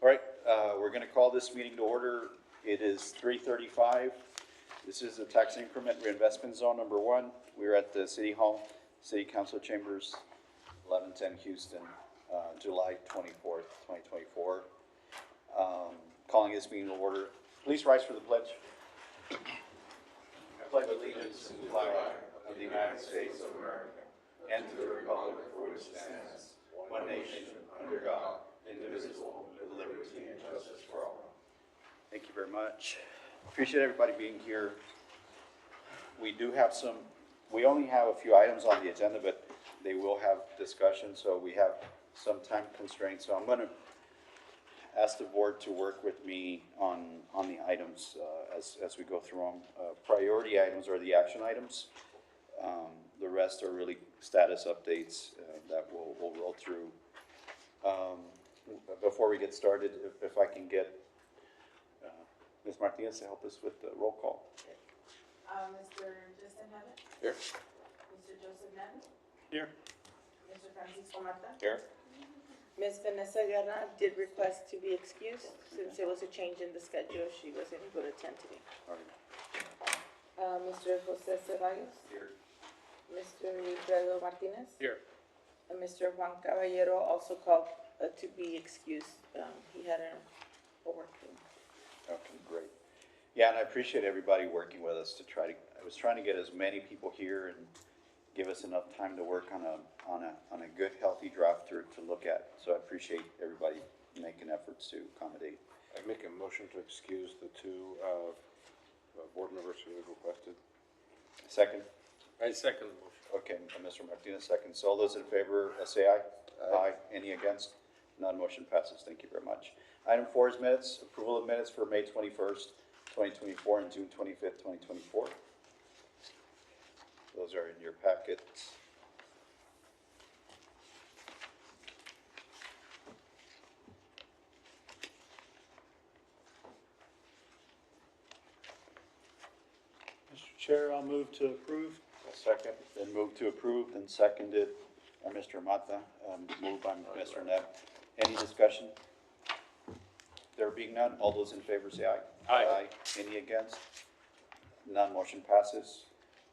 All right, we're going to call this meeting to order. It is 3:35. This is the tax increment reinvestment zone number one. We're at the City Hall, City Council Chambers, 1110 Houston, July 24th, 2024. Calling this meeting to order. Please rise for the pledge. I pledge allegiance to the flag of the United States of America and to the republic for which it stands, one nation, under God, indivisible, with liberty and justice for all. Thank you very much. Appreciate everybody being here. We only have a few items on the agenda, but they will have discussion, so we have some time constraints. So I'm going to ask the board to work with me on the items as we go through them. Priority items are the action items. The rest are really status updates that we'll roll through. Before we get started, if I can get Ms. Martinez to help us with the roll call. Mr. Justin Hammond? Here. Mr. Joseph Madden? Here. Mr. Francisco Marta? Here. Ms. Vanessa Guerra did request to be excused since there was a change in the schedule. She wasn't able to attend today. All right. Mr. Jose Ceballos? Here. Mr. Alfredo Martinez? Here. And Mr. Juan Caballero also called to be excused. He had a work thing. Okay, great. Yeah, and I appreciate everybody working with us I was trying to get as many people here and give us enough time to work on a good, healthy draft to look at. So I appreciate everybody making efforts to accommodate. I make a motion to excuse the two board members who have requested. Second? I second the motion. Okay, Mr. Martinez, second. So all those in favor, say aye. Aye. Any against? None, motion passes. Thank you very much. Item 4 is minutes. Approval of minutes for May 21st, 2024 and June 25th, 2024. Those are in your packets. Mr. Chair, I'll move to approve. Second, then move to approve, then seconded by Mr. Mata, moved by Mr. Knapp. Any discussion? There being none, all those in favor say aye. Aye. Any against? None, motion passes.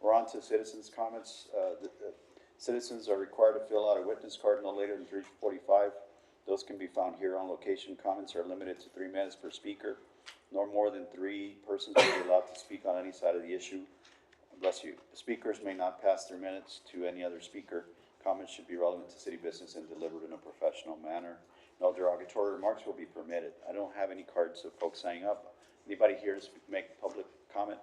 We're on to citizens' comments. Citizens are required to fill out a witness card no later than 3:45. Those can be found here on location. Comments are limited to 3 minutes per speaker. No more than 3 persons will be allowed to speak on any side of the issue. Bless you. The speakers may not pass their minutes to any other speaker. Comments should be relevant to city business and delivered in a professional manner. No derogatory remarks will be permitted. I don't have any cards of folks signing up. Anybody here to make public comment?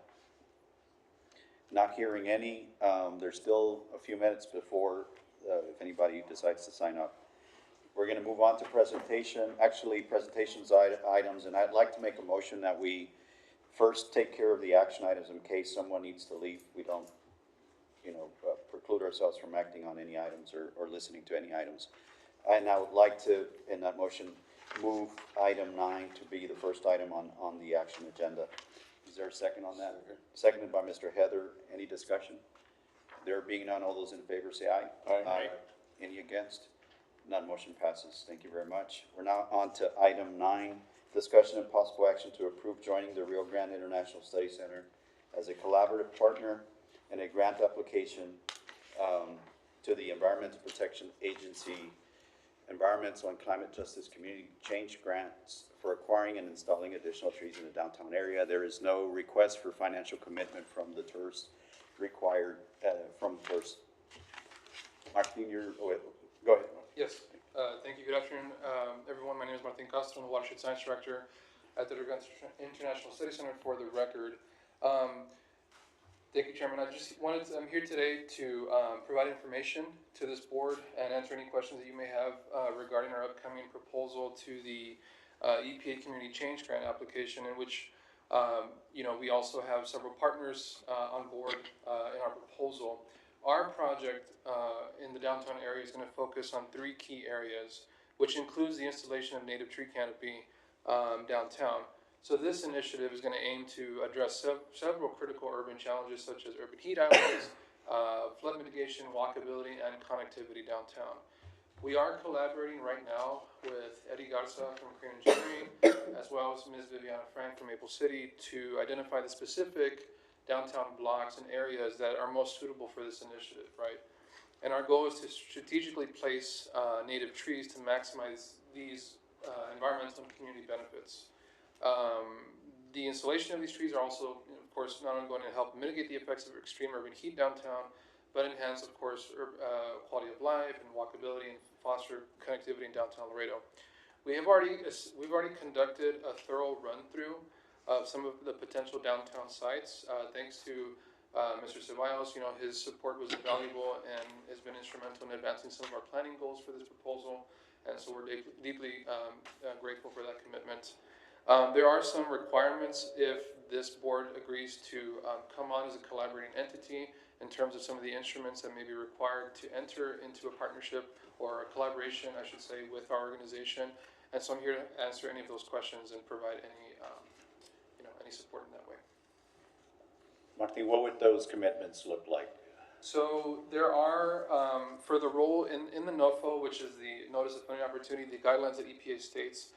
Not hearing any. There's still a few minutes before if anybody decides to sign up. We're going to move on to presentations items, and I'd like to make a motion that we first take care of the action items in case someone needs to leave. We don't, preclude ourselves from acting on any items or listening to any items. And I would like to, in that motion, move item 9 to be the first item on the action agenda. Is there a second on that? Seconded by Mr. Heather. Any discussion? There being none, all those in favor say aye. Aye. Any against? None, motion passes. Thank you very much. We're now on to item 9, discussion and possible action to approve joining the Rio Grande International Study Center as a collaborative partner and a grant application to the Environmental Protection Agency Environmental and Climate Justice Community Change Grants for acquiring and installing additional trees in the downtown area. There is no request for financial commitment from the TIRZ required from TIRZ. Martin, go ahead. Yes, thank you. Good afternoon, everyone. My name is Martin Castro. I'm the Watershed Science Director at the Rio Grande International Study Center. For the record, thank you, Chairman. I'm here today to provide information to this board and answer any questions that you may have regarding our upcoming proposal to the EPA Community Change Grant application, in which we also have several partners on board in our proposal. Our project in the downtown area is going to focus on 3 key areas, which includes the installation of native tree canopy downtown. So this initiative is going to aim to address several critical urban challenges such as urban heat islands, flood mitigation, walkability, and connectivity downtown. We are collaborating right now with Eddie Garza from Korean Engineering, as well as Ms. Viviana Frank from Maple City, to identify the specific downtown blocks and areas that are most suitable for this initiative, right? And our goal is to strategically place native trees to maximize these environmental and community benefits. The installation of these trees are also, of course, not only going to help mitigate the effects of extreme urban heat downtown, but enhance, of course, quality of life and walkability and foster connectivity in downtown Laredo. We've already conducted a thorough run-through of some of the potential downtown sites, thanks to Mr. Ceballos. You know, his support was invaluable and has been instrumental in advancing some of our planning goals for this proposal, and so we're deeply grateful for that commitment. There are some requirements if this board agrees to come on as a collaborating entity in terms of some of the instruments that may be required to enter into a partnership or a collaboration, I should say, with our organization. And so I'm here to answer any of those questions and provide any, any support in that way. Martin, what would those commitments look like? So there are, for the role in the NOFO, which is the Notice of Funding Opportunity, the guidelines that EPA states,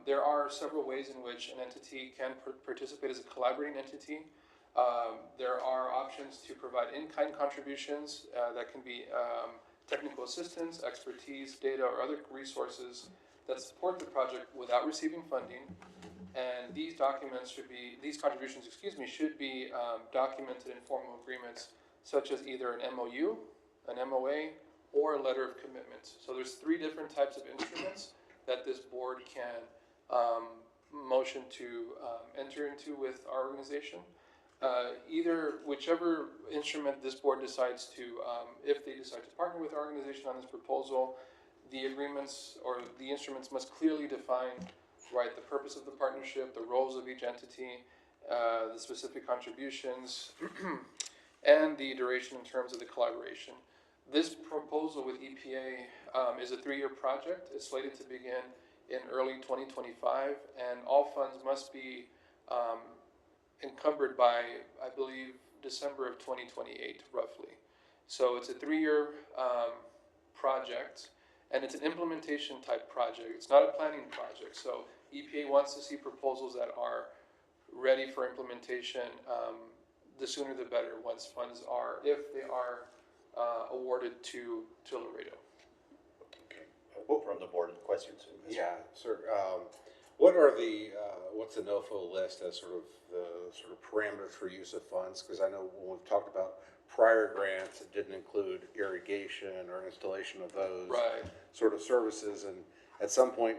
there are several ways in which an entity can participate as a collaborating entity. There are options to provide in-kind contributions that can be technical assistance, expertise, data, or other resources that support the project without receiving funding. And these contributions, should be documented in formal agreements, such as either an MOU, an MOA, or a letter of commitment. So there's 3 different types of instruments that this board can motion to enter into with our organization. Whichever instrument this board decides to, if they decide to partner with our organization on this proposal, the agreements or the instruments must clearly define, right, the purpose of the partnership, the roles of each entity, the specific contributions, and the duration in terms of the collaboration. This proposal with EPA is a 3-year project. It's slated to begin in early 2025, and all funds must be encumbered by, I believe, December of 2028, roughly. So it's a 3-year project, and it's an implementation type project. It's not a planning project. So EPA wants to see proposals that are ready for implementation. The sooner the better, once funds are, if they are awarded to Laredo. Okay. From the board, questions? Yeah, sir. What are the, what's the NOFO list as sort of the parameters for use of funds? Because I know when we've talked about prior grants, it didn't include irrigation or installation of those sort of services. And at some point,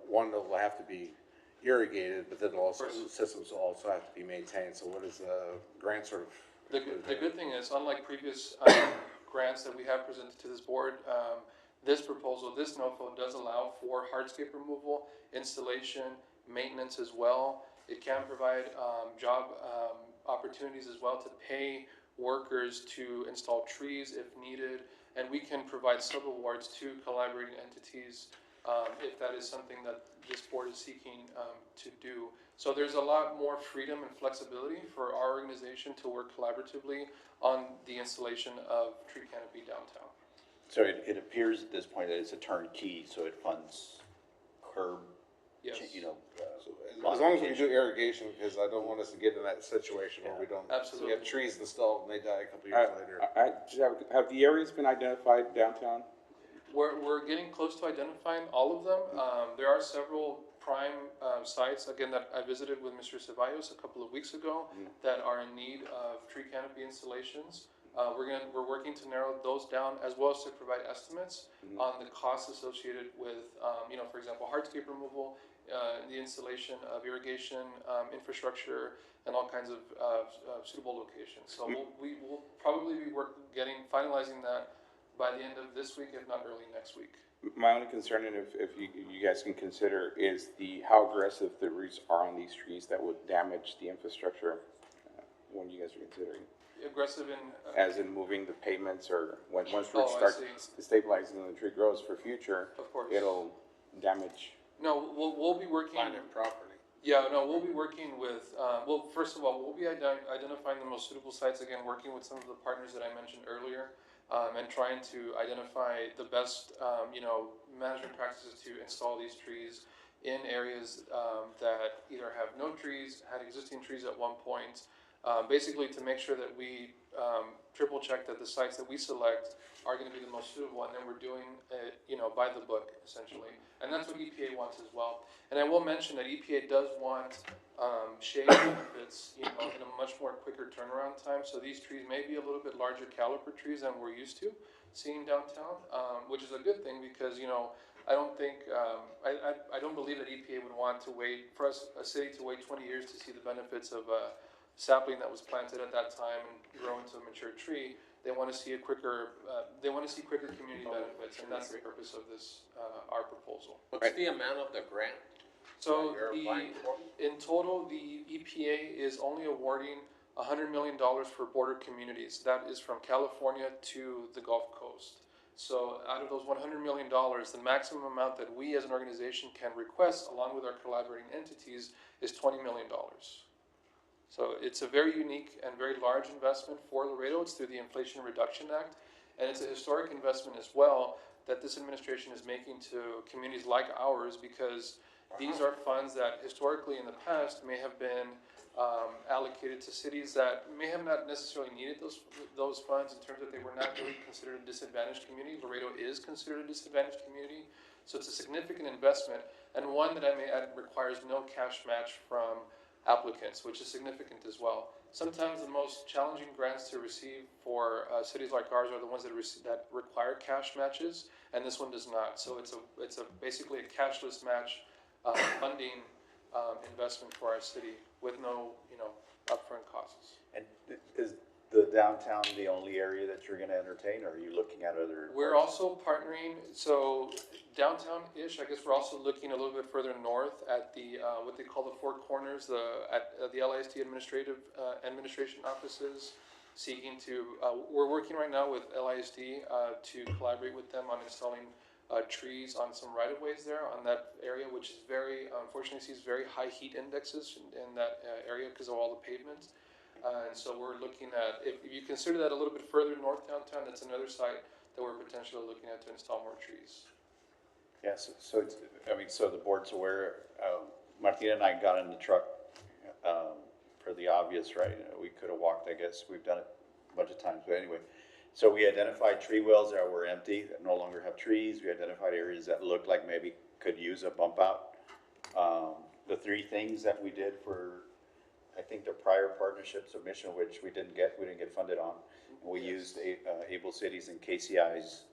one will have to be irrigated, but then also systems will also have to be maintained. So what is the grant sort of? The good thing is, unlike previous grants that we have presented to this board, this proposal, this NOFO, does allow for hardscape removal, installation, maintenance as well. It can provide job opportunities as well to pay workers to install trees if needed, and we can provide sub-awards to collaborating entities if that is something that this board is seeking to do. So there's a lot more freedom and flexibility for our organization to work collaboratively on the installation of tree canopy downtown. So it appears at this point that it's a turnkey, so it funds curb, Yes. So as long as we do irrigation, because I don't want us to get in that situation where we don't. Absolutely. We have trees installed and they die a couple years later. Have the areas been identified downtown? We're getting close to identifying all of them. There are several prime sites, again, that I visited with Mr. Ceballos a couple of weeks ago that are in need of tree canopy installations. We're working to narrow those down, as well as to provide estimates on the costs associated with, for example, hardscape removal, the installation of irrigation infrastructure, and all kinds of suitable locations. So we'll probably be finalizing that by the end of this week, if not early next week. My only concern, and if you guys can consider, is how aggressive the roots are on these trees that would damage the infrastructure when you guys are considering. Aggressive in as in moving the pavements, or once roots start stabilizing and the tree grows for future, of course, it'll damage. No, we'll be working. Private property. Yeah, no, we'll be working with. First of all, we'll be identifying the most suitable sites. Again, working with some of the partners that I mentioned earlier. and trying to identify the best, management practices to install these trees in areas that either have no trees, had existing trees at one point, basically to make sure that we triple check that the sites that we select are going to be the most suitable, and then we're doing it, by the book, essentially. And that's what EPA wants as well. And I will mention that EPA does want shade benefits, in a much more quicker turnaround time. So these trees may be a little bit larger caliper trees than we're used to seeing downtown, which is a good thing because, I don't think, I don't believe that EPA would want to wait, for us, a city to wait 20 years to see the benefits of a sapling that was planted at that time and grow into a mature tree. They want to see quicker community benefits, and that's the purpose of this, our proposal. What's the amount of the grant? So You're applying for? in total, the EPA is only awarding $100 million for border communities. That is from California to the Gulf Coast. So out of those $100 million, the maximum amount that we as an organization can request, along with our collaborating entities, is $20 million. So it's a very unique and very large investment for Laredo. It's through the Inflation Reduction Act, and it's a historic investment as well that this administration is making to communities like ours, because these are funds that historically in the past may have been allocated to cities that may have not necessarily needed those funds, in terms that they were not really considered a disadvantaged community. Laredo is considered a disadvantaged community, so it's a significant investment, and one that I may add requires no cash match from applicants, which is significant as well. Sometimes the most challenging grants to receive for cities like ours are the ones that require cash matches, and this one does not. So it's basically a cashless match funding investment for our city with no upfront costs. And is the downtown the only area that you're gonna entertain, or are you looking at other? We're also partnering, so downtown-ish, I guess we're also looking a little bit further north at the, what they call the Four Corners, at the LISD administration offices, seeking to, we're working right now with LISD to collaborate with them on installing trees on some right-of-ways there on that area, which is unfortunately sees very high heat indexes in that area because of all the pavement. And so we're looking at, if you consider that a little bit further north downtown, that's another site that we're potentially looking at to install more trees. Yes, so the board's aware, Martina and I got in the truck, for the obvious, right? We could have walked, I guess, we've done it a bunch of times, but anyway. So we identified tree wells that were empty, that no longer have trees. We identified areas that looked like maybe could use a bump out. The three things that we did for, I think, the prior partnership submission, which we didn't get funded on. And we used Able Cities and KCI's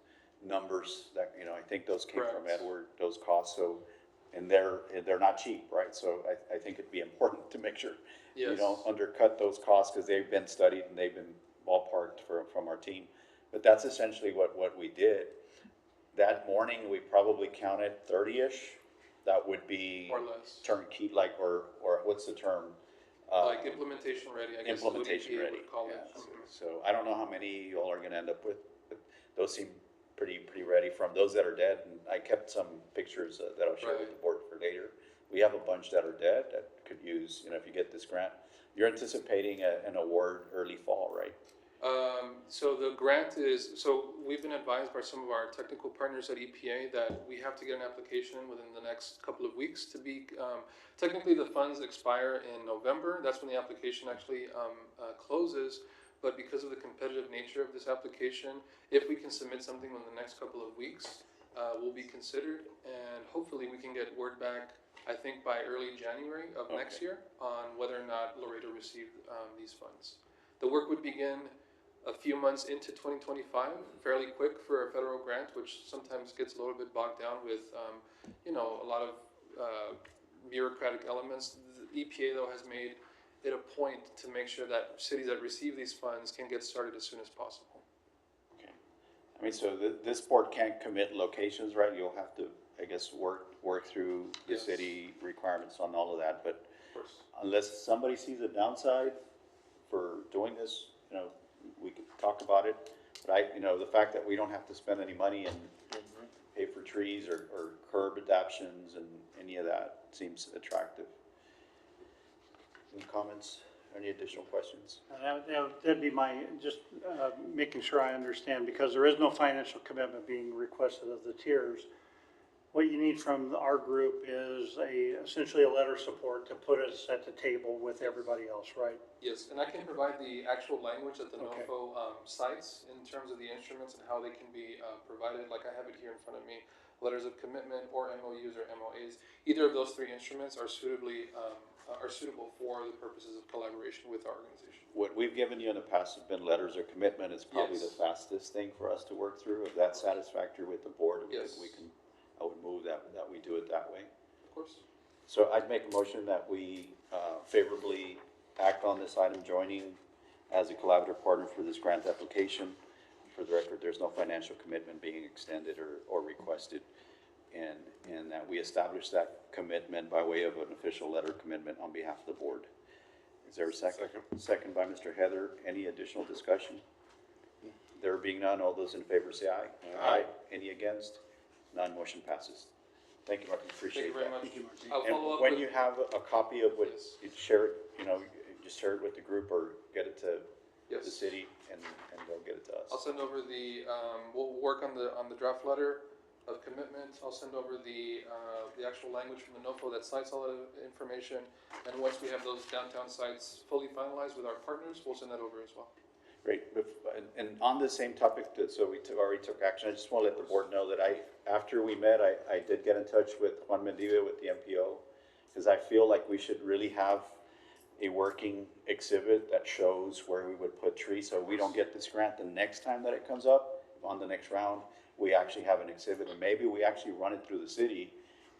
numbers that, I think those came from Correct. Edward, those costs, so, and they're not cheap, right? So I think it'd be important to make sure you Yes. don't undercut those costs, because they've been studied and they've been ballparked from our team. But that's essentially what we did. That morning, we probably counted 30-ish. That would be Or less. turnkey, or what's the term? Like implementation ready, I guess is what Implementation EPA ready, would call it. yeah. So I don't know how many y'all are gonna end up with, but those seem pretty ready from those that are dead. And I kept some pictures that I'll share with the board for later. We have a bunch that are dead that could use, if you get this grant. You're anticipating an award early fall, right? So the grant is, so we've been advised by some of our technical partners at EPA that we have to get an application within the next couple of weeks to be, technically the funds expire in November. That's when the application actually closes. But because of the competitive nature of this application, if we can submit something within the next couple of weeks, will be considered, and hopefully we can get word back, I think, by early January of next year on whether or not Laredo received these funds. The work would begin a few months into 2025, fairly quick for a federal grant, which sometimes gets a little bit bogged down with, a lot of bureaucratic elements. The EPA, though, has made it a point to make sure that cities that receive these funds can get started as soon as possible. Okay. So this board can't commit locations, right? You'll have to, I guess, work through the Yes. city requirements on all of that, but Of course. unless somebody sees a downside for doing this, we could talk about it. But the fact that we don't have to spend any money and pay for trees or curb adaptions and any of that seems attractive. Any comments? Any additional questions? That'd be my, just making sure I understand, because there is no financial commitment being requested of the tiers. What you need from our group is essentially a letter of support to put us at the table with everybody else, right? Yes, and I can provide the actual language that the Okay. NOFO cites in terms of the instruments and how they can be provided, like I have it here in front of me, letters of commitment or MOUs or MOAs. Either of those three instruments are suitable for the purposes of collaboration with our organization. What we've given you in the past have been letters of commitment. It's probably the Yes. fastest thing for us to work through. If that's satisfactory with the board, Yes. I would move that we do it that way. Of course. So I'd make a motion that we favorably act on this item, joining as a collaborative partner for this grant application. For the record, there's no financial commitment being extended or requested. And that we establish that commitment by way of an official letter of commitment on behalf of the board. Is there a second? Second by Mr. Heather. Any additional discussion? There being none, all those in favor say aye. Aye. Any against? None, motion passes. Thank you, Martin, Thank appreciate you very that. much. Thank you, Martin. I'll follow And up when with, you have a copy of what, Yes. you share it, just share it with the group or get it to the yes. city and they'll get it to I'll us. send over we'll work on the draft letter of commitment. I'll send over the actual language from the NOFO that cites all the information. And once we have those downtown sites fully finalized with our partners, we'll send that over as well. Great, and on the same topic, so we already took action, I just want to let the board know that after we met, I did get in touch with Juan Mendiva with the MPO, because I feel like we should really have a working exhibit that shows where we would put trees, so we don't get this grant the next time that it comes up, on the next round, we actually have an exhibit, and maybe we actually run it through the city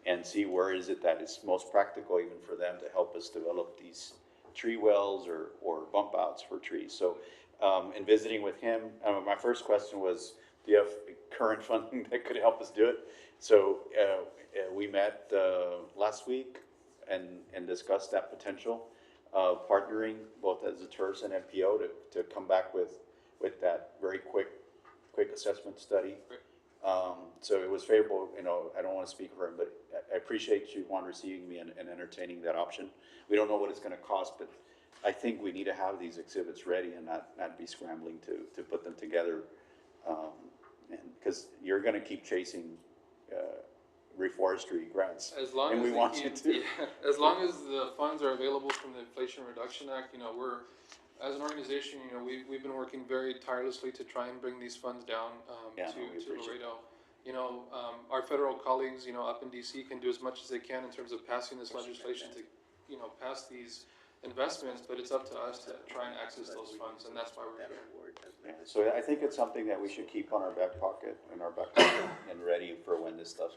and see where is it that is most practical even for them to help us develop these tree wells or bump outs for trees. So in visiting with him, my first question was, do you have current funding that could help us do it? So we met last week and discussed that potential of partnering both as a TIRZ and MPO to come back with that very quick assessment study. So it was favorable, I don't want to speak for him, but I appreciate you, Juan, receiving me and entertaining that option. We don't know what it's going to cost, but I think we need to have these exhibits ready and not be scrambling to put them together. And because you're going to keep chasing reforestry grants. As long and as we they want keep- you to. yeah, as long as the funds are available from the Inflation Reduction Act, we're, as an organization, we've been working very tirelessly to try and bring these funds down Yeah, to no, we appreciate Laredo. Our federal colleagues, up in DC can do as much as they can in terms of passing this legislation to, pass these investments, but it's up to us to try and access those funds, and that's why we're here. Yeah, so I think it's something that we should keep on our back pocket and ready for when this stuff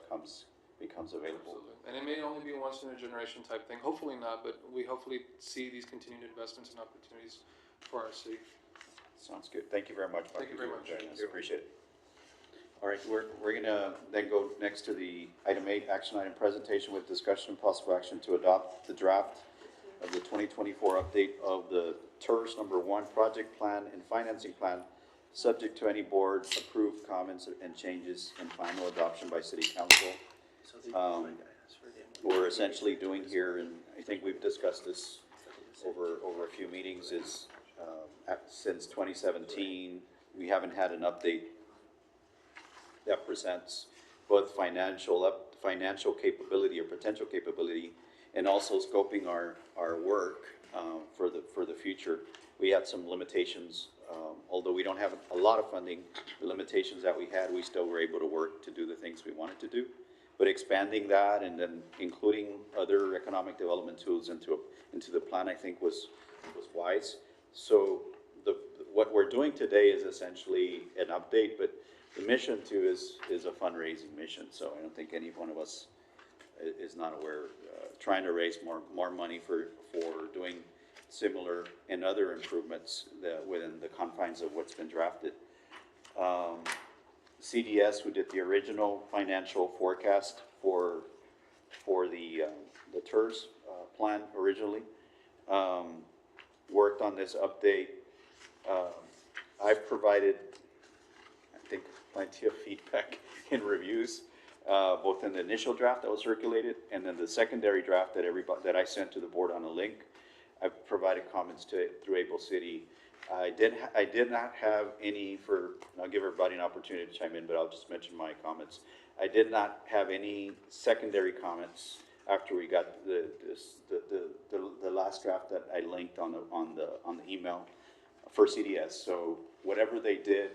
becomes available. Absolutely. And it may only be a once in a generation type thing, hopefully not, but we hopefully see these continued investments and opportunities for our city. Sounds good. Thank you very much, Mark. Thank you very much. Appreciate it. All right, we're gonna then go next to the item 8, action item presentation with discussion and possible action to adopt the draft of the 2024 update of the TIRZ #1 project plan and financing plan, subject to any board approved comments and changes and final adoption by city council. We're essentially doing here, and I think we've discussed this over a few meetings, is since 2017, we haven't had an update that presents both financial capability or potential capability, and also scoping our work for the future. We had some limitations, although we don't have a lot of funding, the limitations that we had, we still were able to work to do the things we wanted to do. But expanding that and then including other economic development tools into the plan, I think was wise. So what we're doing today is essentially an update, but the mission too is a fundraising mission. So I don't think any one of us is not aware, trying to raise more money for doing similar and other improvements within the confines of what's been drafted. CDS, who did the original financial forecast for the TIRZ plan originally, worked on this update. I've provided, I think, plenty of feedback and reviews, both in the initial draft that was circulated and then the secondary draft that I sent to the board on a link. I've provided comments to it through Able City. I did not have any I'll give everybody an opportunity to chime in, but I'll just mention my comments. I did not have any secondary comments after we got the last draft that I linked on the email for CDS. So whatever they did,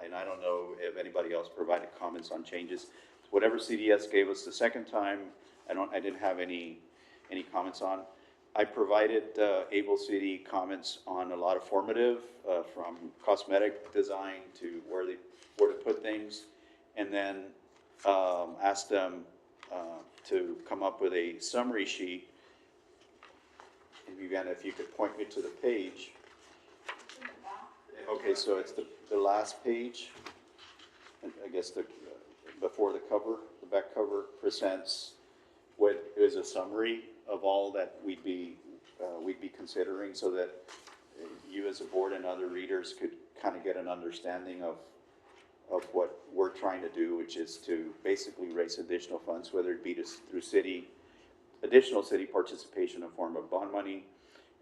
and I don't know if anybody else provided comments on changes, whatever CDS gave us the second time, I didn't have any comments on. I provided Able City comments on a lot of formative, from cosmetic design to where to put things, and then asked them to come up with a summary sheet. And Viviana, if you could point me to the page. Okay, so it's the last page. I guess before the cover, the back cover presents what is a summary of all that we'd be considering, so that you as a board and other readers could kind of get an understanding of what we're trying to do, which is to basically raise additional funds, whether it be through additional city participation in the form of bond money.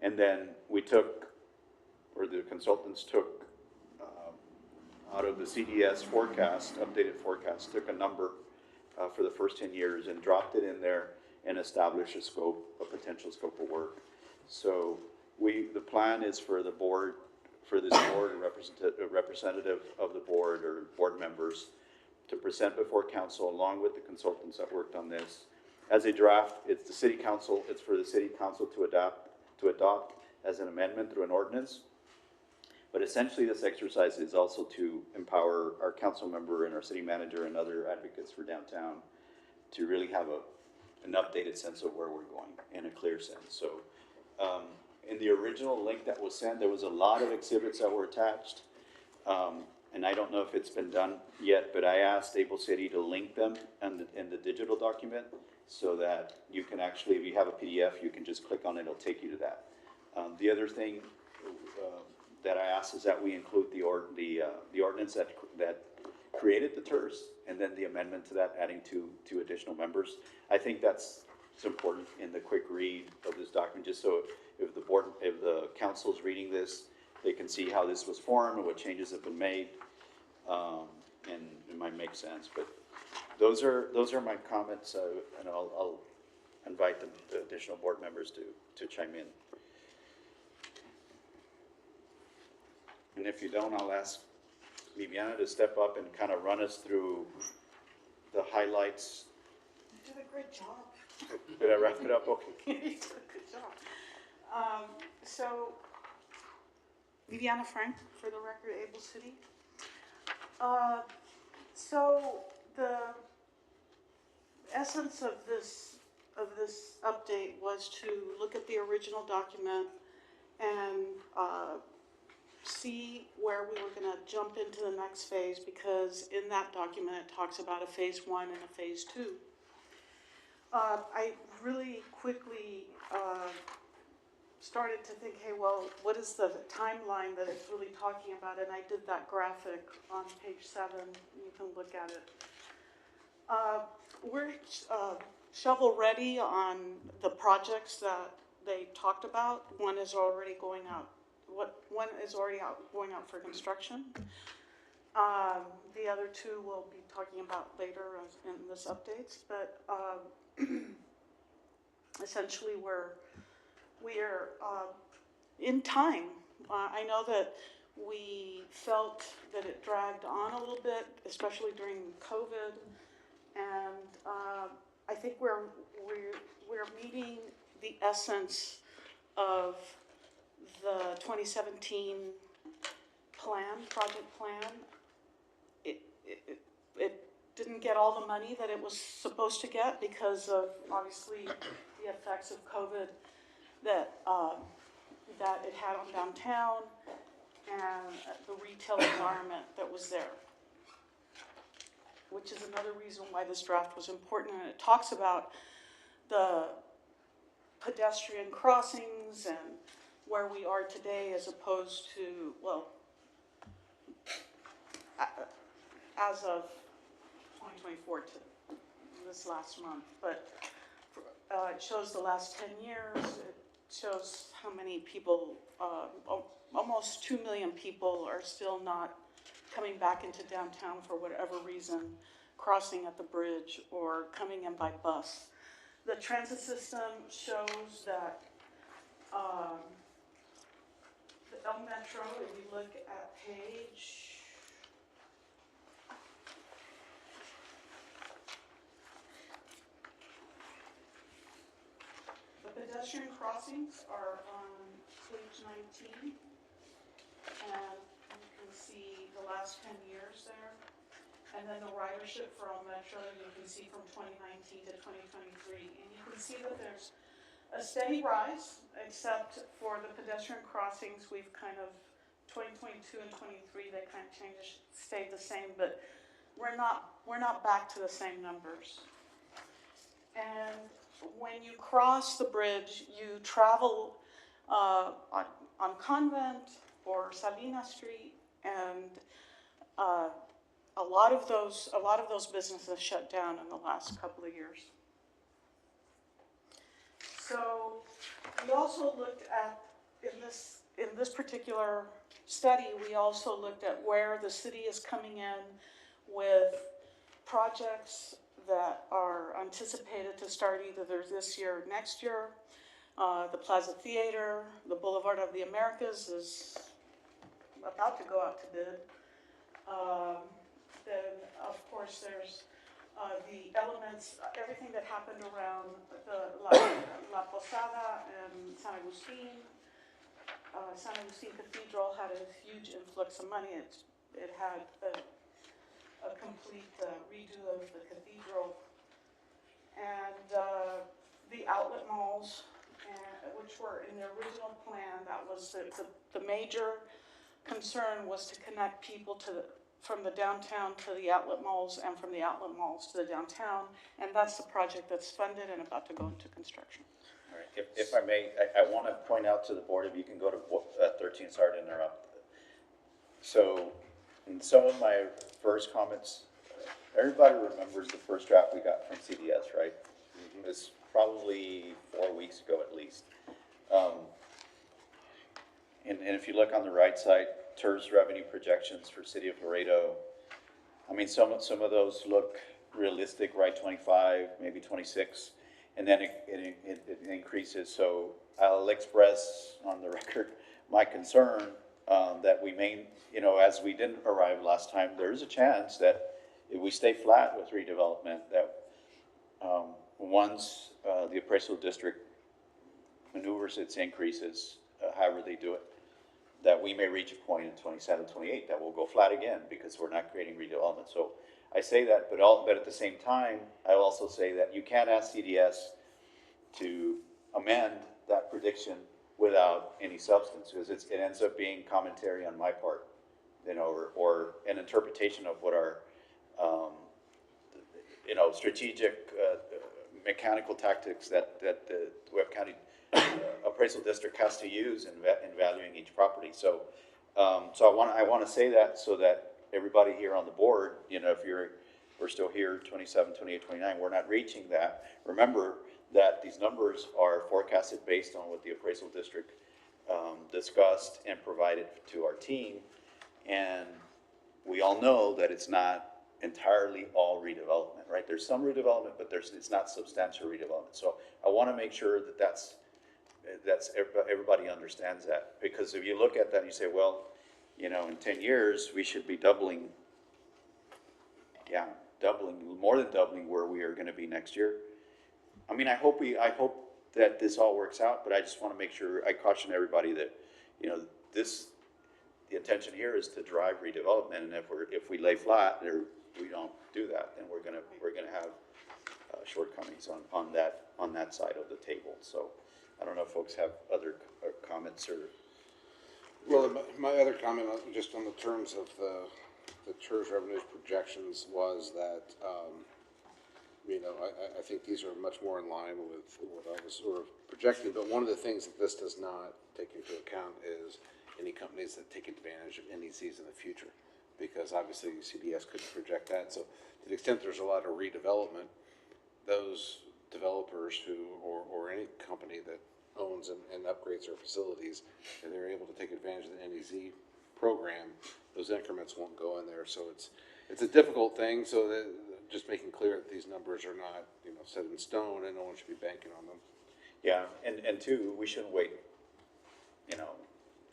And then the consultants took out of the CDS forecast, updated forecast, took a number for the first 10 years and dropped it in there and established a potential scope of work. So the plan is for this board, a representative of the board or board members to present before council along with the consultants that worked on this. As a draft, it's for the city council to adopt as an amendment through an ordinance. But essentially this exercise is also to empower our council member and our city manager and other advocates for downtown to really have an updated sense of where we're going in a clear sense. So in the original link that was sent, there was a lot of exhibits that were attached. And I don't know if it's been done yet, but I asked Able City to link them in the digital document so that you can actually, if you have a PDF, you can just click on it, it'll take you to that. The other thing that I asked is that we include the ordinance that created the TIRZ, and then the amendment to that, adding two additional members. I think it's important in the quick read of this document, just so if the council's reading this, they can see how this was formed and what changes have been made, and it might make sense. But those are my comments, and I'll invite the additional board members to chime in. And if you don't, I'll ask Viviana to step up and kind of run us through the highlights. You did a great job. Did I wrap it up? Okay. You did a good job. So, Viviana Frank, for the record, Able City. So the essence of this update was to look at the original document and see where we were going to jump into the next phase, because in that document it talks about a phase 1 and a phase 2. I really quickly started to think, hey, well, what is the timeline that it's really talking about? And I did that graphic on page 7. You can look at it. We're shovel ready on the projects that they talked about. One is already going out. Going out for construction. The other two we'll be talking about later in this updates. But essentially, we are in time. I know that we felt that it dragged on a little bit, especially during COVID, and I think we're meeting the essence of the 2017 project plan. It didn't get all the money that it was supposed to get because of obviously the effects of COVID that it had on downtown and the retail environment that was there, which is another reason why this draft was important. And it talks about the pedestrian crossings and where we are today as opposed to, well, as of 2024 to this last month. But it shows the last 10 years. shows how many people, almost 2 million people are still not coming back into downtown for whatever reason, crossing at the bridge or coming in by bus. The transit system shows that the El Metro, if you look at page, the pedestrian crossings are on page 19, and you can see the last 10 years there. And then the ridership for El Metro, you can see from 2019 to 2023. And you can see that there's a steady rise, except for the pedestrian crossings. We've kind of, 2022 and 23, they kind of changed, stayed the same, but we're not back to the same numbers. And when you cross the bridge, you travel on Convent or Salina Street, and a lot of those businesses shut down in the last couple of years. So we also looked at, in this particular study, we also looked at where the city is coming in with projects that are anticipated to start either this year or next year. The Plaza Theater, the Boulevard of the Americas is about to go out to bid. Then, of course, there's the elements, everything that happened around the La Posada and San Agustin. San Agustin Cathedral had a huge influx of money. It had a complete redo of the cathedral. And the outlet malls, which were in the original plan, that was the major concern, was to connect people from the downtown to the outlet malls and from the outlet malls to the downtown, and that's the project that's funded and about to go into construction. All right, if I may, I want to point out to the board, if you can go to 13, sorry to interrupt. So, in some of my first comments, everybody remembers the first draft we got from CDS, right? It was probably 4 weeks ago at least. And if you look on the right side, TIRZ revenue projections for City of Laredo. I mean, some of those look realistic, right? 25, maybe 26, and then it increases. So I'll express on the record my concern that we may, as we didn't arrive last time, there's a chance that if we stay flat with redevelopment, that once the appraisal district maneuvers its increases, however they do it, that we may reach a point in 27, 28 that will go flat again because we're not creating redevelopment. So I say that, but at the same time, I also say that you can't ask CDS to amend that prediction without any substance, because it ends up being commentary on my part, or an interpretation of what our, strategic mechanical tactics that the Webb County appraisal district has to use in valuing each property. So, I want to say that so that everybody here on the board, if we're still here, 27, 28, 29, we're not reaching that. Remember that these numbers are forecasted based on what the appraisal district discussed and provided to our team, and we all know that it's not entirely all redevelopment, right? There's some redevelopment, but it's not substantial redevelopment. So I want to make sure that that's everybody understands that, because if you look at that and you say, well, in 10 years we should be doubling, more than doubling where we are going to be next year. I mean, I hope that this all works out, but I just want to make sure I caution everybody that the intention here is to drive redevelopment, and if we lay flat or we don't do that, then we're gonna have shortcomings on that side of the table. So I don't know if folks have other comments or. Well, my other comment, just on the terms of the TIRZ revenues projections, was that, I think these are much more in line with what I was sort of projecting, but one of the things that this does not take into account is any companies that take advantage of NECs in the future, because obviously CDS couldn't project that. So to the extent there's a lot of redevelopment, those developers or any company that owns and upgrades their facilities, and they're able to take advantage of the NEZ program, those increments won't go in there. So it's a difficult thing. So that, just making clear that these numbers are not, you know, set in stone, and no one should be banking on them. Yeah, and two, we shouldn't wait,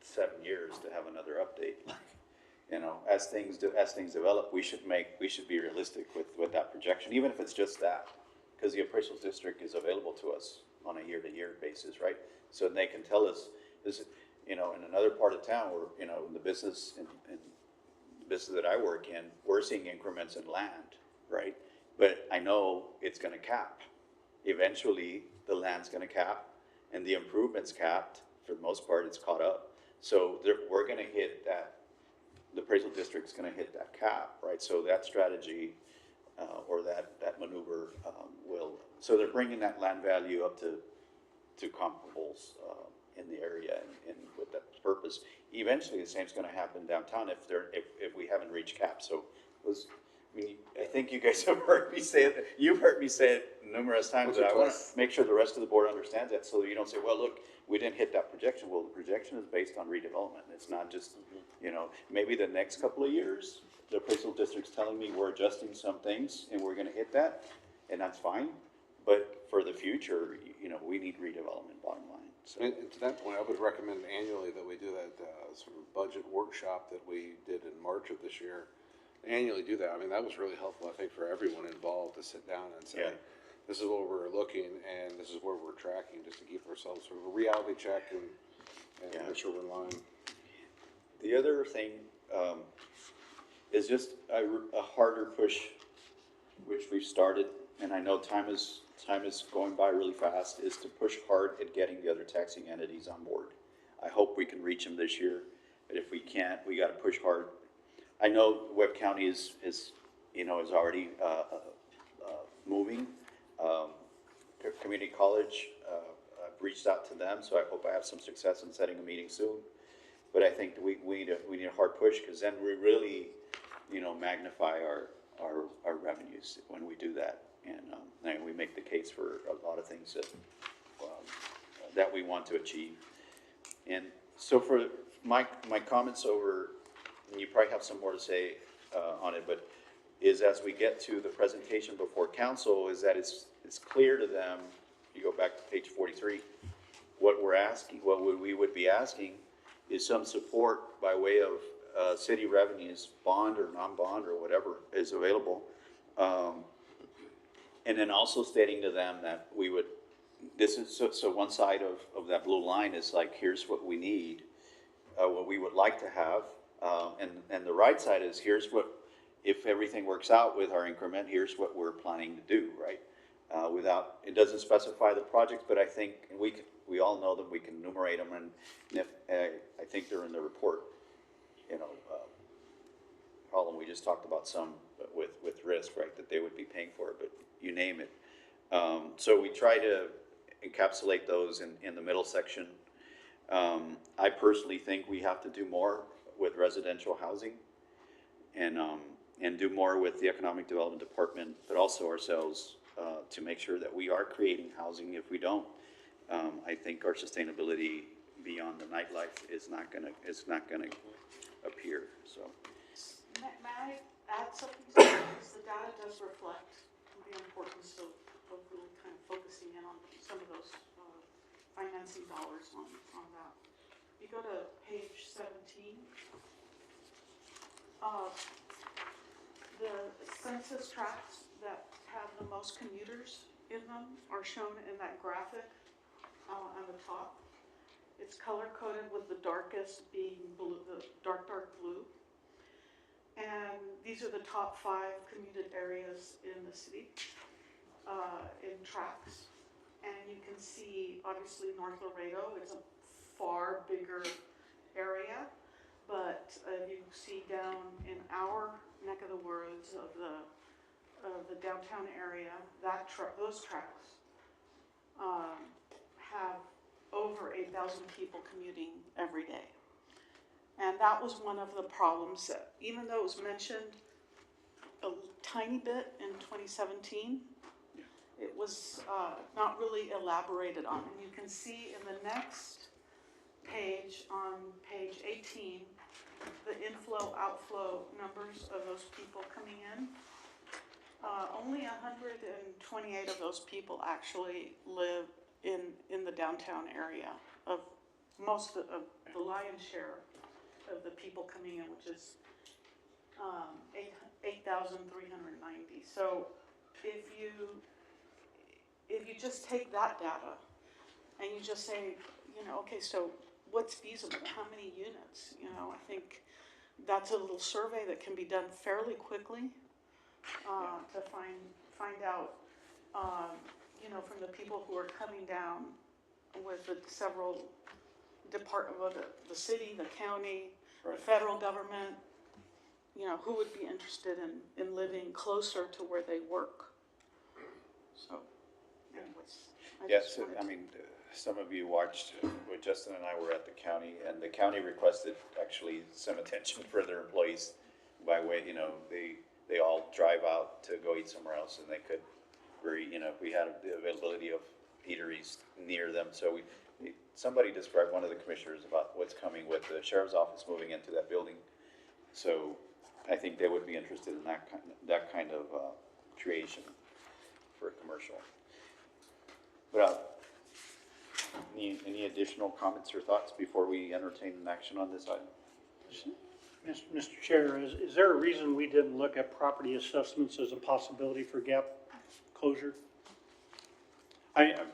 7 years to have another update. As things develop, we should be realistic with that projection, even if it's just that, because the appraisal district is available to us on a year-to-year basis, right? So they can tell us, in another part of town, where, in the business, in the business that I work in, we're seeing increments in land, right? But I know it's gonna cap. Eventually, the land's gonna cap, and the improvement's capped. For the most part, it's caught up. So we're gonna hit that, the appraisal district's gonna hit that cap, right? So that strategy, or that maneuver, so they're bringing that land value up to comparables, in the area, and with that purpose. Eventually, the same's gonna happen downtown if we haven't reached cap. So I think you guys have heard me say it, you've heard me say it numerous times, and I wanna make sure the rest of the board understands that, so you don't say, well, look, we didn't hit that projection. Well, the projection is based on redevelopment. It's not just, maybe the next couple of years, the appraisal district's telling me we're adjusting some things and we're gonna hit that, and that's fine. But for the future, we need redevelopment, bottom line. So. And to that point, I would recommend annually that we do that sort of budget workshop that we did in March of this year. Annually do that. I mean, that was really helpful, I think, for everyone involved to sit down and say, this is what we're looking, and this is where we're tracking, just to keep ourselves sort of a reality check and make sure we're in line. The other thing is just a harder push, which we've started, and I know time is going by really fast, is to push hard at getting the other taxing entities on board. I hope we can reach them this year, but if we can't, we got to push hard. I know Webb County is already moving. Community College, I've reached out to them, so I hope I have some success in setting a meeting soon. But I think we need a hard push, because then we really, magnify our revenues when we do that, and we make the case for a lot of things that we want to achieve. And so for my comments over, and you probably have some more to say on it, but is as we get to the presentation before council, is that it's clear to them. You go back to page 43. What we would be asking is some support by way of city revenues, bond or non-bond or whatever is available, and then also stating to them that we would. This is so one side of that blue line is like, here's what we need, what we would like to have, and the right side is, here's what, if everything works out with our increment, here's what we're planning to do, right? It doesn't specify the projects, but I think we all know them. We can enumerate them, and if, I think they're in the report. Colin, we just talked about some with risk, right? That they would be paying for it, but you name it. So we try to encapsulate those in the middle section. I personally think we have to do more with residential housing, and do more with the Economic Development Department, but also ourselves, to make sure that we are creating housing. If we don't, I think our sustainability beyond the nightlife is not gonna appear. So. May I add something to that? Because the data does reflect the importance of really kind of focusing in on some of those financing dollars on that. You go to page 17. The census tracts that have the most commuters in them are shown in that graphic on the top. It's color coded with the darkest being blue, the dark blue. And these are the top 5 commuted areas in the city, in tracts. And you can see, obviously, North Laredo is a far bigger area, but you see down in our neck of the woods of the downtown area, those tracts have over 8,000 people commuting every day. And that was one of the problems that, even though it was mentioned a tiny bit in 2017, it was not really elaborated on. And you can see in the next page, on page 18, the inflow, outflow numbers of those people coming in. Only 128 of those people actually live in the downtown area of most of the lion's share of the people coming in, which is 8,390. So if you just take that data and you just say, okay, so what's feasible? How many units? I think that's a little survey that can be done fairly quickly to find out, from the people who are coming down with the several departments, the city, the county, the federal government, who would be interested in living closer to where they work. So, anyways. Yes, I mean, some of you watched, when Justin and I were at the county, and the county requested actually some attention for their employees by way, they all drive out to go eat somewhere else, and they could we had the availability of eateries near them, so somebody described, one of the commissioners, about what's coming with the sheriff's office moving into that building. So I think they would be interested in that kind of creation for a commercial. But any additional comments or thoughts before we entertain an action on this item? Mr. Chair, is there a reason we didn't look at property assessments as a possibility for gap closure?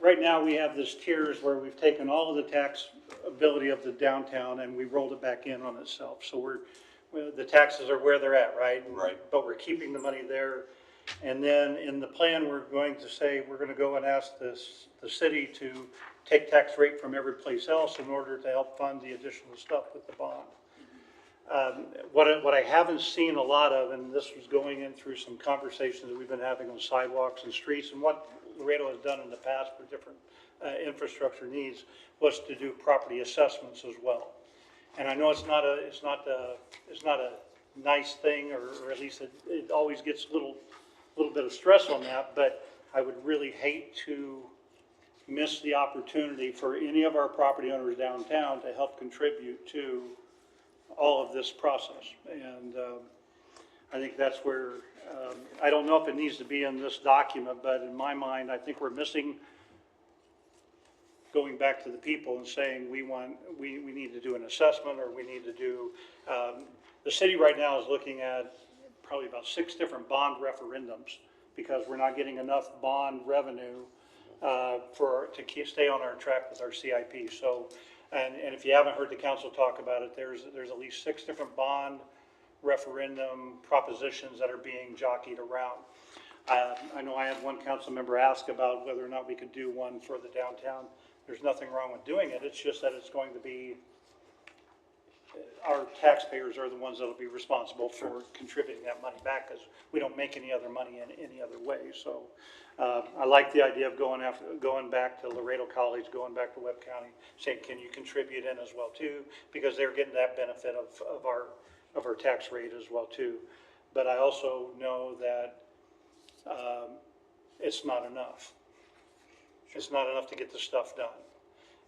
Right now, we have this TIRZ where we've taken all of the tax ability of the downtown and we rolled it back in on itself. So the taxes are where they're at, right? Right. But we're keeping the money there. And then in the plan, we're going to say, we're going to go and ask the city to take tax rate from every place else in order to help fund the additional stuff with the bond. What I haven't seen a lot of, and this was going in through some conversations that we've been having on sidewalks and streets, and what Laredo has done in the past for different infrastructure needs, was to do property assessments as well. And I know it's not a nice thing, or at least it always gets a little bit of stress on that, but I would really hate to miss the opportunity for any of our property owners downtown to help contribute to all of this process. And I think that's where, I don't know if it needs to be in this document, but in my mind, I think we're missing going back to the people and saying we need to do an assessment, or we need to do, the city right now is looking at probably about 6 different bond referendums, because we're not getting enough bond revenue to stay on our track with our CIP. So, and if you haven't heard the council talk about it, there's at least 6 different bond referendum propositions that are being jockeyed around. I know I had one council member ask about whether or not we could do one for the downtown. There's nothing wrong with doing it. It's just that it's going to be, our taxpayers are the ones that will be responsible for contributing that money back, because we don't make any other money in any other way. So I like the idea of going back to Laredo College, going back to Webb County, saying, can you contribute in as well too? Because they're getting that benefit of our tax rate as well too. But I also know that it's not enough. It's not enough to get the stuff done.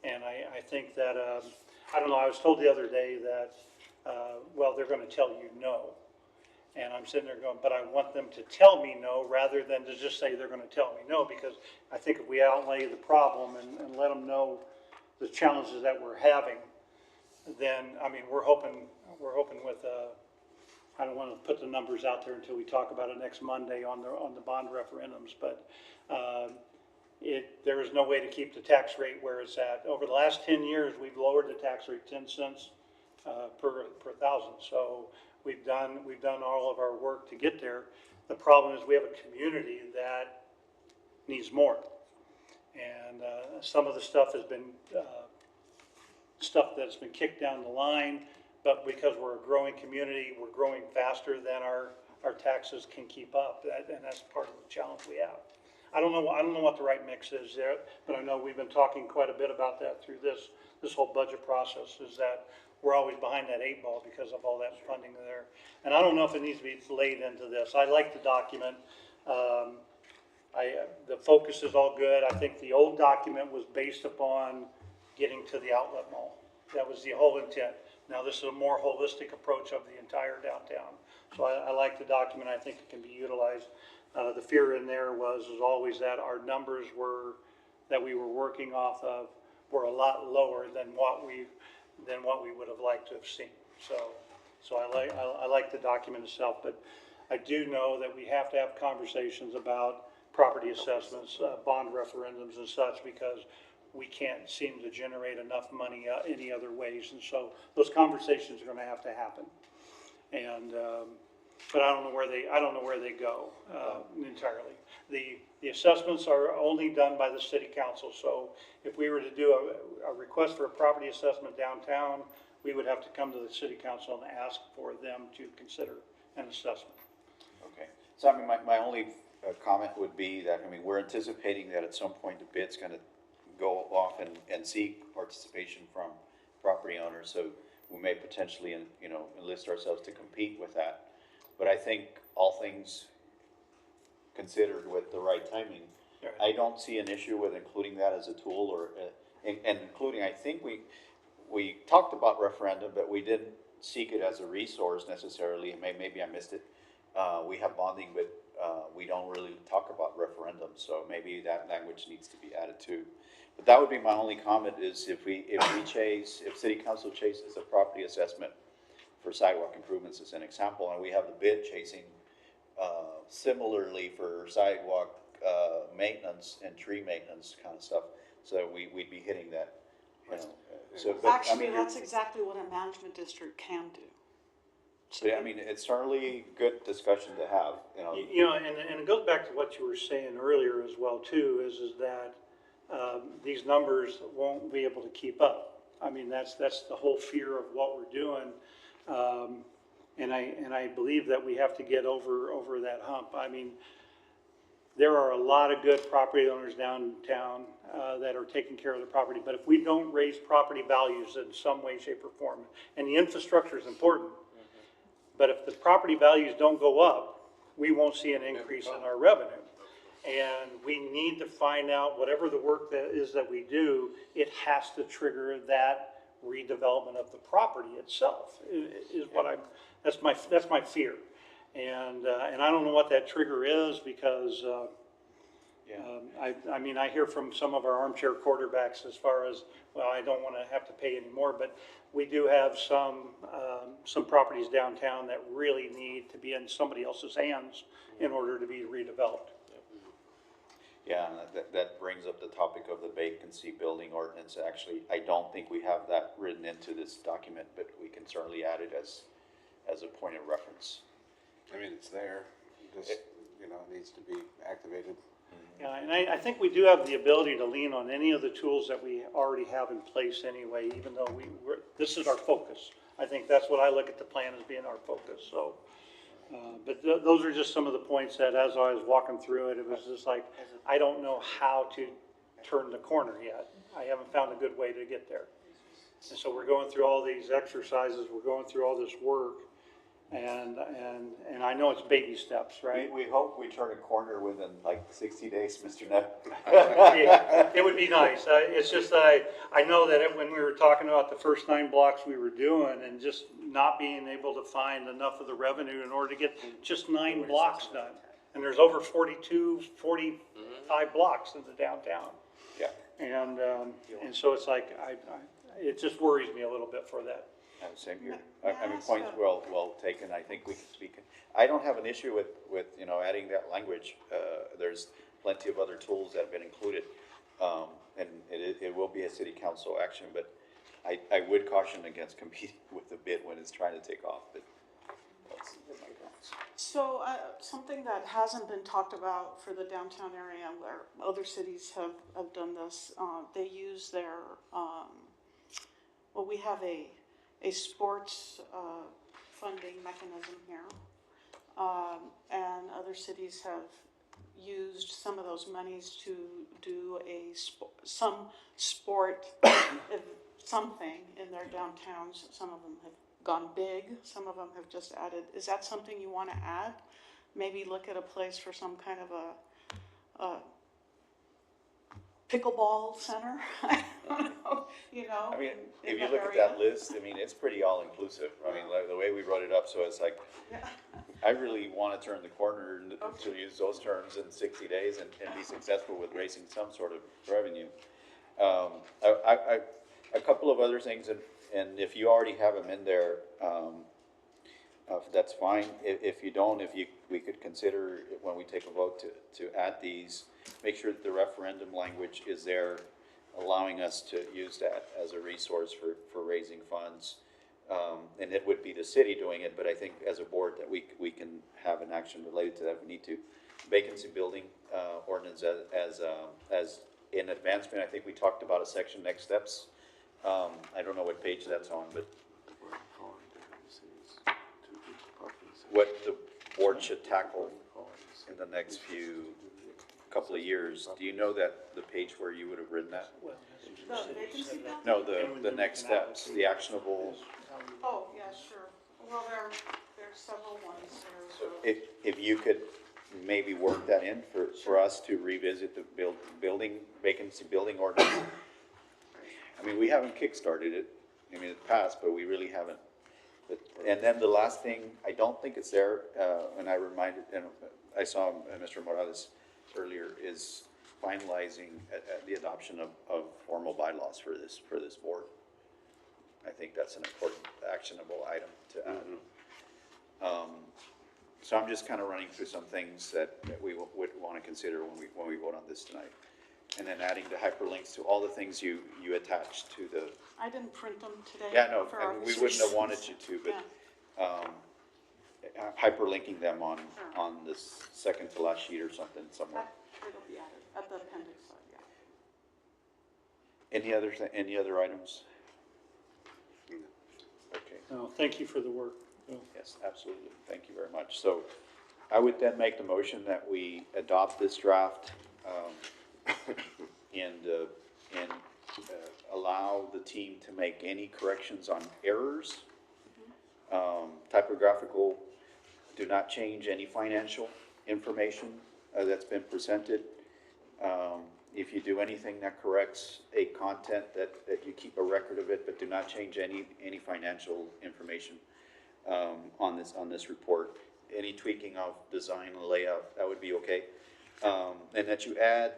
And I think that, I don't know, I was told the other day that, well, they're going to tell you no. And I'm sitting there going, but I want them to tell me no rather than to just say they're going to tell me no, because I think if we outlay the problem and let them know the challenges that we're having, then, I mean, we're hoping with, I don't want to put the numbers out there until we talk about it next Monday on the bond referendums, but there is no way to keep the tax rate where it's at. Over the last 10 years, we've lowered the tax rate 10 cents per thousand. So we've done all of our work to get there. The problem is we have a community that needs more, and some of the stuff has been stuff that's been kicked down the line. But because we're a growing community, we're growing faster than our taxes can keep up, and that's part of the challenge we have. I don't know what the right mix is there, but I know we've been talking quite a bit about that through this whole budget process, is that we're always behind that 8 ball because of all that funding there. And I don't know if it needs to be laid into this. I like the document. The focus is all good. I think the old document was based upon getting to the outlet mall. That was the whole intent. Now, this is a more holistic approach of the entire downtown. So I like the document. I think it can be utilized. The fear in there was always that our numbers that we were working off of were a lot lower than what we would have liked to have seen. So I like the document itself, but I do know that we have to have conversations about property assessments, bond referendums and such, because we can't seem to generate enough money any other ways. And so those conversations are going to happen. And, but I don't know where they go entirely. The assessments are only done by the city council. So if we were to do a request for a property assessment downtown, we would have to come to the city council and ask for them to consider an assessment. Okay, so I mean, my only comment would be that, I mean, we're anticipating that at some point the bid's gonna go off and seek participation from property owners, so we may potentially, enlist ourselves to compete with that. But I think all things considered with the right timing, I don't see an issue with including that as a tool or, and including, I think we talked about referendum, but we didn't seek it as a resource necessarily, and maybe I missed it. We have bonding, but we don't really talk about referendums, so maybe that language needs to be added too. But that would be my only comment, is if city council chases a property assessment for sidewalk improvements as an example, and we have the bid chasing similarly for sidewalk maintenance and tree maintenance kind of stuff, so we'd be hitting that, But, Actually, that's exactly what a management district can do. So, I mean, it's certainly good discussion to have, And it goes back to what you were saying earlier as well too, is that these numbers won't be able to keep up. I mean, that's the whole fear of what we're doing. And I believe that we have to get over that hump. I mean, there are a lot of good property owners downtown that are taking care of their property, but if we don't raise property values in some way, shape, or form, and the infrastructure is important, but if the property values don't go up, we won't see an increase in our revenue. And we need to find out, whatever the work that is that we do, it has to trigger that redevelopment of the property itself, is what that's my fear. And I don't know what that trigger is, because I mean, I hear from some of our armchair quarterbacks as far as, well, I don't want to have to pay anymore, but we do have some properties downtown that really need to be in somebody else's hands in order to be redeveloped. Yeah, and that brings up the topic of the vacancy building ordinance. Actually, I don't think we have that written into this document, but we can certainly add it as a point of reference. I mean, it's there, just, it needs to be activated. Yeah, and I think we do have the ability to lean on any of the tools that we already have in place anyway, even though this is our focus. I think that's what I look at the plan as being our focus, so. But those are just some of the points that, as I was walking through it, it was just like, I don't know how to turn the corner yet. I haven't found a good way to get there. And so we're going through all these exercises, we're going through all this work, and I know it's baby steps, right? We hope we turn a corner within like 60 days, Mr. Neff. It would be nice. It's just that I know that when we were talking about the first 9 blocks we were doing, and just not being able to find enough of the revenue in order to get just 9 blocks done. And there's over 45 blocks in the downtown. Yeah. And so it's like, it just worries me a little bit for that. Same here. I mean, points well taken. I think we can speak. I don't have an issue with adding that language. There's plenty of other tools that have been included, and it will be a city council action. But I would caution against competing with the bid when it's trying to take off. But that's my comments. So something that hasn't been talked about for the downtown area, where other cities have done this, they use their, we have a sports funding mechanism here, and other cities have used some of those monies to do some sport something in their downtowns. Some of them have gone big, some of them have just added. Is that something you want to add? Maybe look at a place for some kind of pickleball center. I don't know, you know. I mean, in if you the look at area. that list, I mean, it's pretty all-inclusive. I mean, like, the way we wrote it up, so it's like, Yeah. I really want to turn the corner to use those terms in 60 days and be successful with raising some sort of revenue. A couple of other things, and if you already have them in there, that's fine. If you don't, we could consider when we take a vote to add these, make sure that the referendum language is there, allowing us to use that as a resource for raising funds. And it would be the city doing it, but I think as a board that we can have an action related to that if we need to. Vacancy building, ordinance as in advancement, I think we talked about a section, next steps. I don't know what page that's on, but what the board should tackle in the next couple of years. Do you know that, the page where you would have written that? The vacancy bill? No, the next steps, the actionable. Oh, yeah, sure. Well, there's several ones there, so. If you could maybe work that in for us to revisit the vacancy building ordinance. I mean, we haven't kickstarted it, I mean, it passed, but we really haven't. And then the last thing, I don't think it's there, and I saw Mr. Morales earlier, is finalizing the adoption of formal bylaws for this board. I think that's an important actionable item to add. So I'm just kind of running through some things that we would want to consider when we vote on this tonight. And then adding the hyperlinks to all the things you attached to the, I didn't print them today. yeah, no, for I mean, we obvious wouldn't have reasons. wanted you to, but, hyperlinking them on this second to last sheet or something somewhere. It'll be added at the appendix, yeah. Any other items? Okay. No, thank you for the work. Bill. Yes, absolutely. Thank you very much. So I would then make the motion that we adopt this draft, and allow the team to make any corrections on errors. Typographical, do not change any financial information that's been presented. If you do anything that corrects a content, that you keep a record of it, but do not change any financial information on this report. Any tweaking of design and layout, that would be okay. And that you add,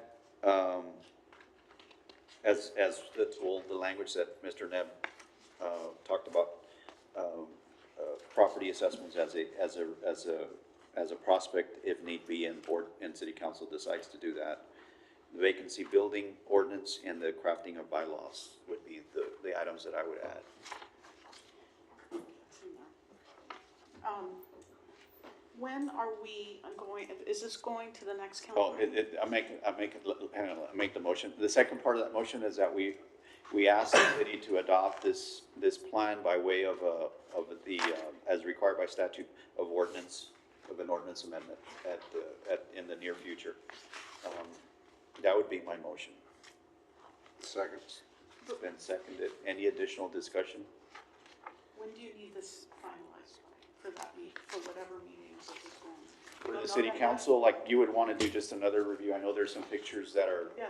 as the tool, the language that Mr. Neb talked about, property assessments as a prospect if need be, and board and city council decides to do that. The vacancy building ordinance and the crafting of bylaws would be the items that I would add. It's in there. When are we going, is this going to the next council? I make the motion. The second part of that motion is that we ask the city to adopt this plan by way of the as required by statute of an ordinance amendment in the near future. That would be my motion. Second. It's been seconded. Any additional discussion? When do you need this finalized for that for whatever meetings this is going? For Don't the know city that yet? council, like you would want to do just another review. I know there's some pictures that are, Yeah,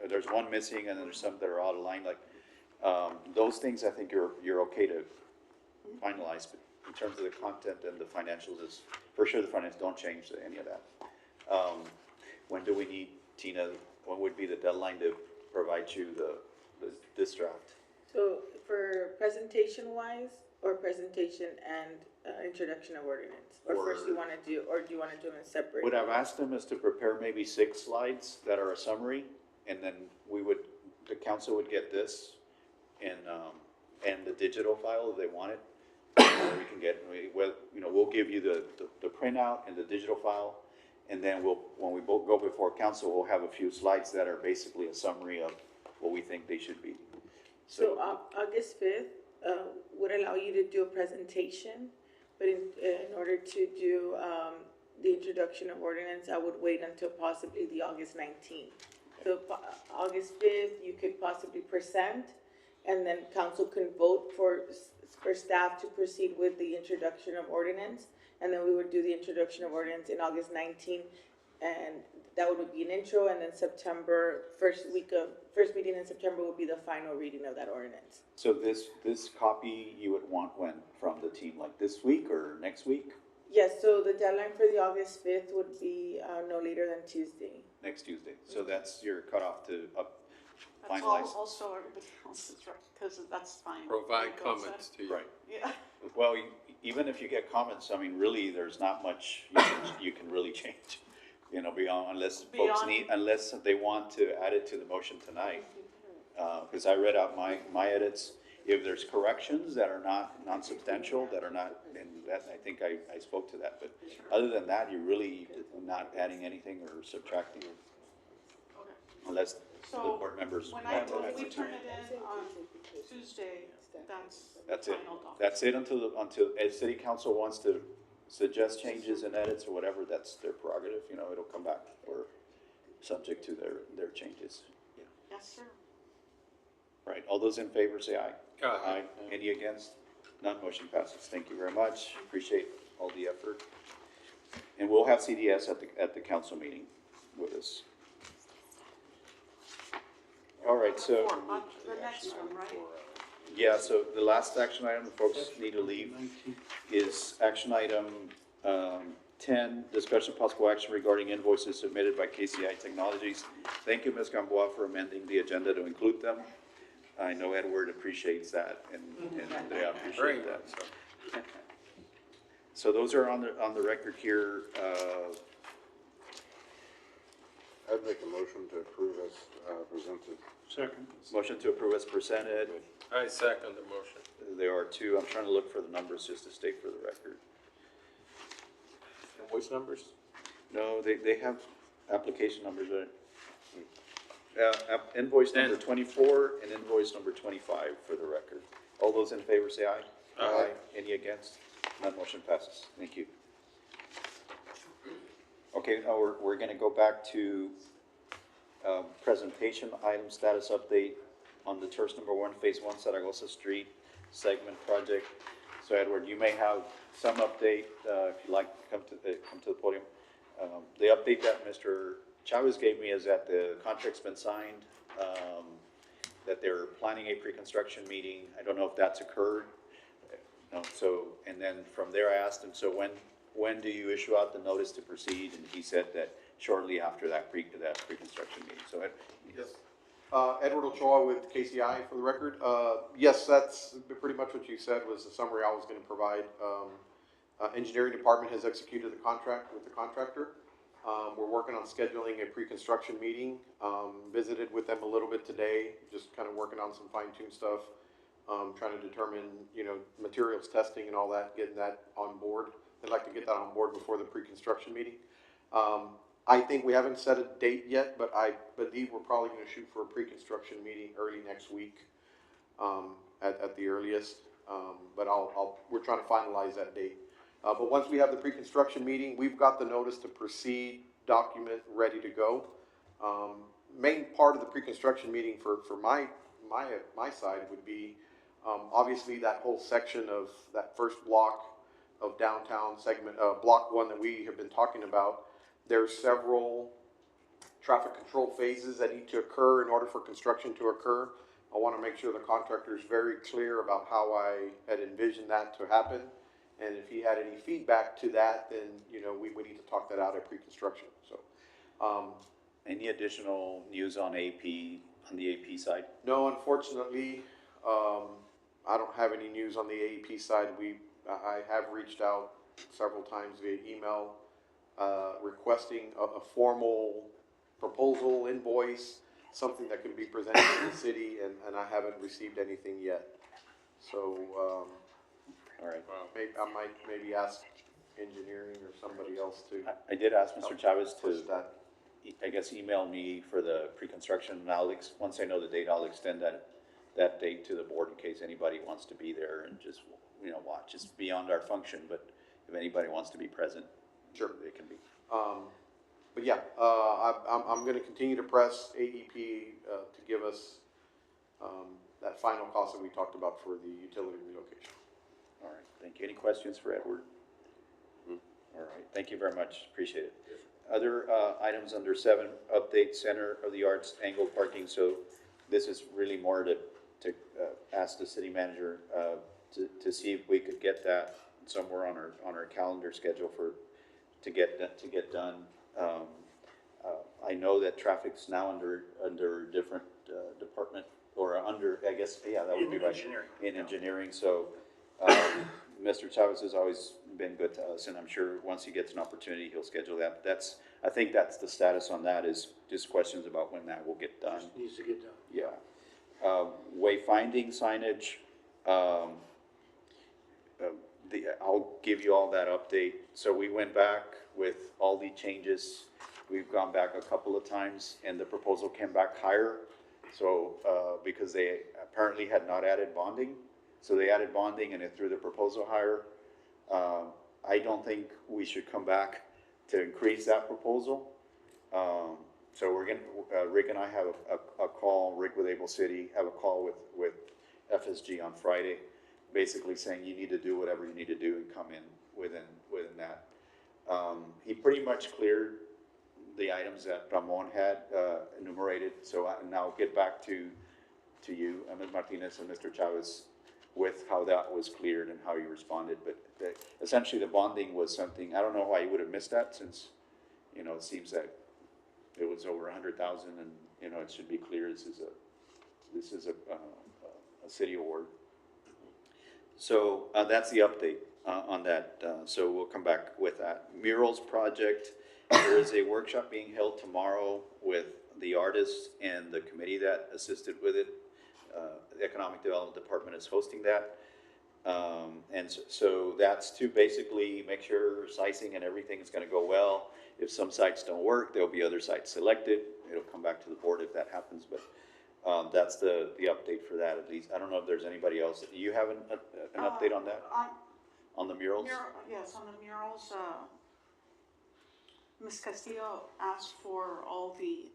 there's one missing and then there's some that are out of line, like, those things I think you're okay to finalize, but in terms of the content and the financials, is, for sure the finance don't change any of that. When do we need, Tina, when would be the deadline to provide you this draft? So for presentation wise, or presentation and introduction of ordinance? Or first you wanna do, or do you wanna do them in separate? What I've asked them is to prepare maybe 6 slides that are a summary, and then the council would get this and the digital file if they want it. We can get, we'll give you the printout and the digital file, and then when we both go before council, we'll have a few slides that are basically a summary of what we think they should be. So August 5th would allow you to do a presentation, but in order to do the introduction of ordinance, I would wait until possibly the August 19th. So August 5th, you could possibly present, and then council can vote for staff to proceed with the introduction of ordinance, and then we would do the introduction of ordinance in August 19th, and that would be an intro, and then September, first meeting in September will be the final reading of that ordinance. So this copy you would want when, from the team, like this week or next week? Yes, so the deadline for the August 5th would be no later than Tuesday. Next Tuesday. So that's your cutoff to That's all, finalize? also everybody else's, right, because that's fine. Provide Like Bill said. comments to you. Right. Yeah, Well, even if you get comments, I mean, really, there's not much you can really change. You know, unless folks Beyond- unless they want to add it to the motion tonight. Because I read out my edits. If there's corrections that are not non-substantial, that are not, and that, I think I spoke to that, but other than that, you're really not adding anything or subtracting, okay. unless the So, board members when want to add we it. turn it in on Tuesday, that's the That's it. final document. That's it until if city council wants to suggest changes and edits or whatever, that's their prerogative, you know, it'll come back or subject to their changes. Yeah. Yes, sir. Right, all those in favor say aye. Aye. Any against? None, motion passes. Thank you very much. Appreciate all the effort. And we'll have CDS at the council meeting with us. All right, so, On the next one, right? yeah, so the last action item, the folks need to leave, is action item 10, discussion possible action regarding invoices submitted by KCI Technologies. Thank you, Ms. Gamboa, for amending the agenda to include them. I know Edward appreciates that, and they Very appreciate that. much so. So those are on the record here. I'd make a motion to approve as presented. Second. Motion to approve as presented. I second the motion. There are two. I'm trying to look for the numbers just to state for the record. Invoice numbers? No, they have application numbers, right? Invoice number 24 and invoice number 25 for the record. All those in favor say aye. Aye. Any against? None, motion passes. Thank you. Okay, now we're gonna go back to presentation item status update on the TIRZ number 1, Phase 1, Zaragoza Street segment project. So Edward, you may have some update, if you'd like to come to the podium. The update that Mr. Chavez gave me is that the contract's been signed, that they're planning a pre-construction meeting. I don't know if that's occurred. No, so, and then from there I asked him, so when do you issue out the notice to proceed? And he said that shortly after that pre-construction meeting. So Yes. Edward Ochoa with KCI for the record. Yes, that's pretty much what you said was the summary I was going to provide. Engineering department has executed the contract with the contractor. We're working on scheduling a pre-construction meeting. Visited with them a little bit today, just kind of working on some fine-tuned stuff. Trying to determine, materials testing and all that, getting that on board. They'd like to get that on board before the pre-construction meeting. I think we haven't set a date yet, but I believe we're probably going to shoot for a pre-construction meeting early next week, at the earliest. But we're trying to finalize that date. But once we have the pre-construction meeting, we've got the notice to proceed document ready to go. Main part of the pre-construction meeting for my side would be, obviously that whole section of that first block of downtown segment, block 1 that we have been talking about. There's several traffic control phases that need to occur in order for construction to occur. I want to make sure the contractor is very clear about how I had envisioned that to happen. And if he had any feedback to that, then, we need to talk that out at pre-construction. So, any additional news on the AP side? no, unfortunately, I don't have any news on the AEP side. I have reached out several times via email, requesting a formal proposal, invoice, something that can be presented to the city, and I haven't received anything yet. So, All right. I might maybe ask engineering or somebody else to I did ask Mr. Chavez push to, that. I guess, email me for the pre-construction, and once I know the date, I'll extend that date to the board in case anybody wants to be there and just, watch. It's beyond our function, but if anybody wants to be present, Sure. they can be. But yeah, I'm going to continue to press AEP to give us that final cost that we talked about for the utility relocation. All right, thank you. Any questions for Edward? All right, thank you very much, appreciate it. other, items under 7, update center of the arts angled parking, so this is really more to ask the city manager, to see if we could get that somewhere on our calendar schedule to get done. I know that traffic's now under different, department, or under, I guess, yeah, that would be In right. engineering. In engineering, so, Mr. Chavez has always been good to us, and I'm sure once he gets an opportunity, he'll schedule that. But I think that's the status on that, is just questions about when that will get done. Just needs to get done. Yeah. Wayfinding signage, I'll give you all that update. So we went back with all the changes. We've gone back a couple of times, and the proposal came back higher. So, because they apparently had not added bonding, so they added bonding and it threw the proposal higher. I don't think we should come back to increase that proposal. So we're gonna, Rick and I have a call, Rick with Able City, have a call with FSG on Friday, basically saying you need to do whatever you need to do and come in within that. He pretty much cleared the items that Ramon had enumerated, so I now get back to you, Ms. Martinez and Mr. Chavez, with how that was cleared and how you responded. But essentially, the bonding was something, I don't know why you would have missed that, since, you know, it seems that it was over 100,000, and, you know, it should be clear this is a city award. So that's the update on that. So we'll come back with that. Murals project, there is a workshop being held tomorrow with the artists and the committee that assisted with it. The Economic Development Department is hosting that. And so that's to basically make sure sizing and everything is going to go well. If some sites don't work, there'll be other sites selected. It'll come back to the board if that happens, but that's the update for that, at least. I don't know if there's anybody else. Do you have an update on that? On the murals? Yes, on the murals, Ms. Castillo asked for all the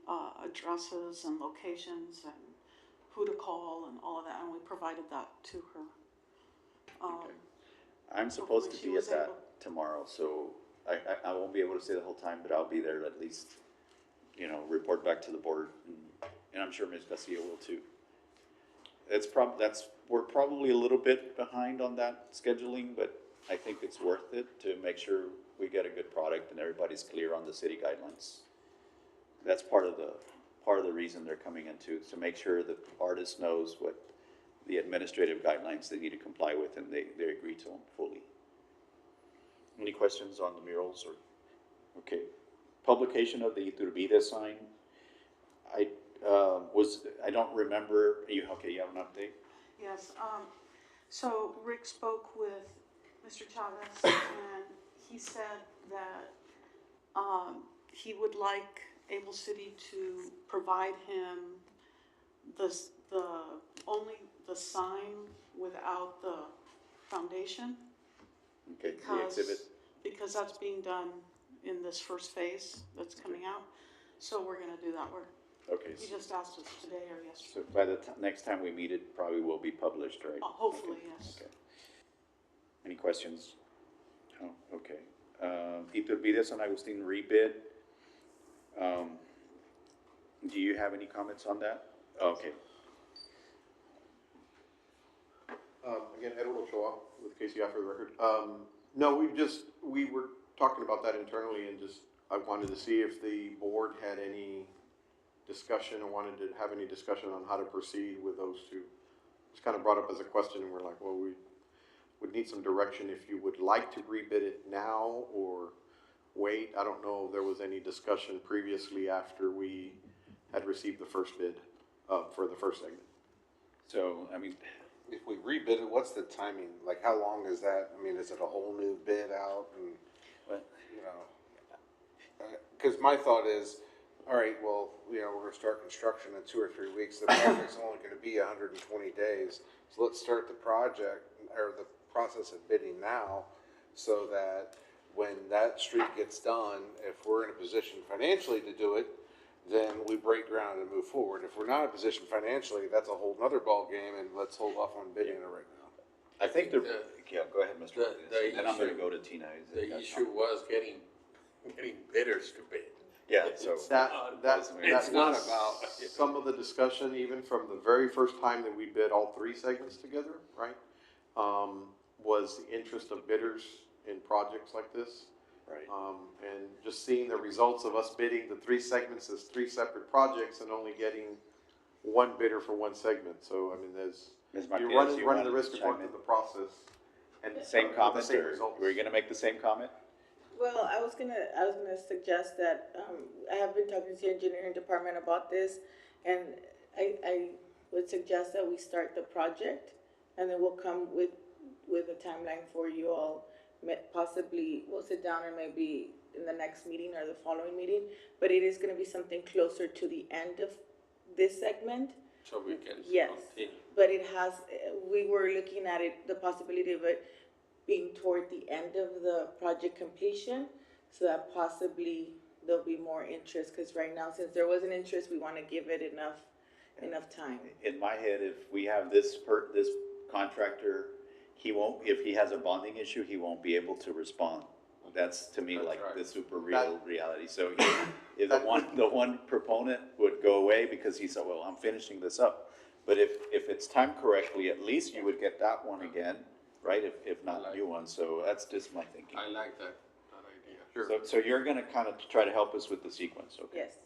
addresses and locations and who to call and all of that, and we provided that to her. Okay. I'm supposed to be at that tomorrow, so I won't be able to stay the whole time, but I'll be there at least, you know, report back to the board, and I'm sure Ms. Castillo will too. We're probably a little bit behind on that scheduling, but I think it's worth it to make sure we get a good product and everybody's clear on the city guidelines. That's part of the reason they're coming into, to make sure the artist knows what the administrative guidelines they need to comply with, and they agree to them fully. Any questions on the murals? Or okay, publication of the Iturbide sign. I don't remember. You have an update? Yes, so Rick spoke with Mr. Chavez, and he said that he would like Able City to provide him only the sign without the foundation. Okay, the exhibit. Because that's being done in this first phase that's coming out. So we're gonna do that work. Okay. He just asked us today or yesterday. So by the next time we meet, it probably will be published, right? Hopefully, Okay. yes. Okay. Any questions? No? Okay. Iturbide San Agustin rebid. Do you have any comments on that? Okay. Again, Edward Ochoa with KCI for the record. No, we were talking about that internally, and I wanted to see if the board had any discussion or wanted to have any discussion on how to proceed with those two. It's kind of brought up as a question, and we're like, well, we would need some direction if you would like to rebid it now or wait. I don't know if there was any discussion previously after we had received the first bid for the first segment. So, I mean, If we rebid it, what's the timing? Like, how long is that? I mean, is it a whole new bid out? And, you know, because my thought is, all right, well, you know, we're going to start construction in 2 or 3 weeks. The project's only going to be 120 days. So let's start the project or the process of bidding now, so that when that street gets done, if we're in a position financially to do it, then we break ground and move forward. If we're not in a position financially, that's a whole nother ball game, and let's hold off on bidding it right now. I think yeah, go ahead, Mr. Rodriguez. And I'm going to go to Tina. The issue was getting getting bidders to bid. Yeah, so. That It's not was about- some of the discussion, even from the very first time that we bid all three segments together, right? Was the interest of bidders in projects like this. Right. And just seeing the results of us bidding the three segments as three separate projects and only getting one bidder for one segment. So, I mean, Ms. you're Martinez, running the wanted risk to of going chime in? through the process and Same with comment, the same or results. were you gonna make the same comment? Well, I was gonna suggest that, I have been talking to the engineering department about this, and I would suggest that we start the project, and then we'll come with a timeline for you all. Possibly, we'll sit down and maybe in the next meeting or the following meeting, but it is gonna be something closer to the end of this segment. So we can Yes. continue. But it has, we were looking at it, the possibility of it being toward the end of the project completion, so that possibly there'll be more interest, because right now, since there was an interest, we want to give it enough time. In my head, if we have this contractor, he won't, if he has a bonding issue, he won't be able to respond. That's to me That's like right. the super real reality. So if the one proponent would go away because he said, well, I'm finishing this up. But if it's timed correctly, at least you would get that one again, right? If not a new one. So that's just my thinking. I like that idea. Sure. So you're gonna kind of try to help us with the sequence, okay? Yes.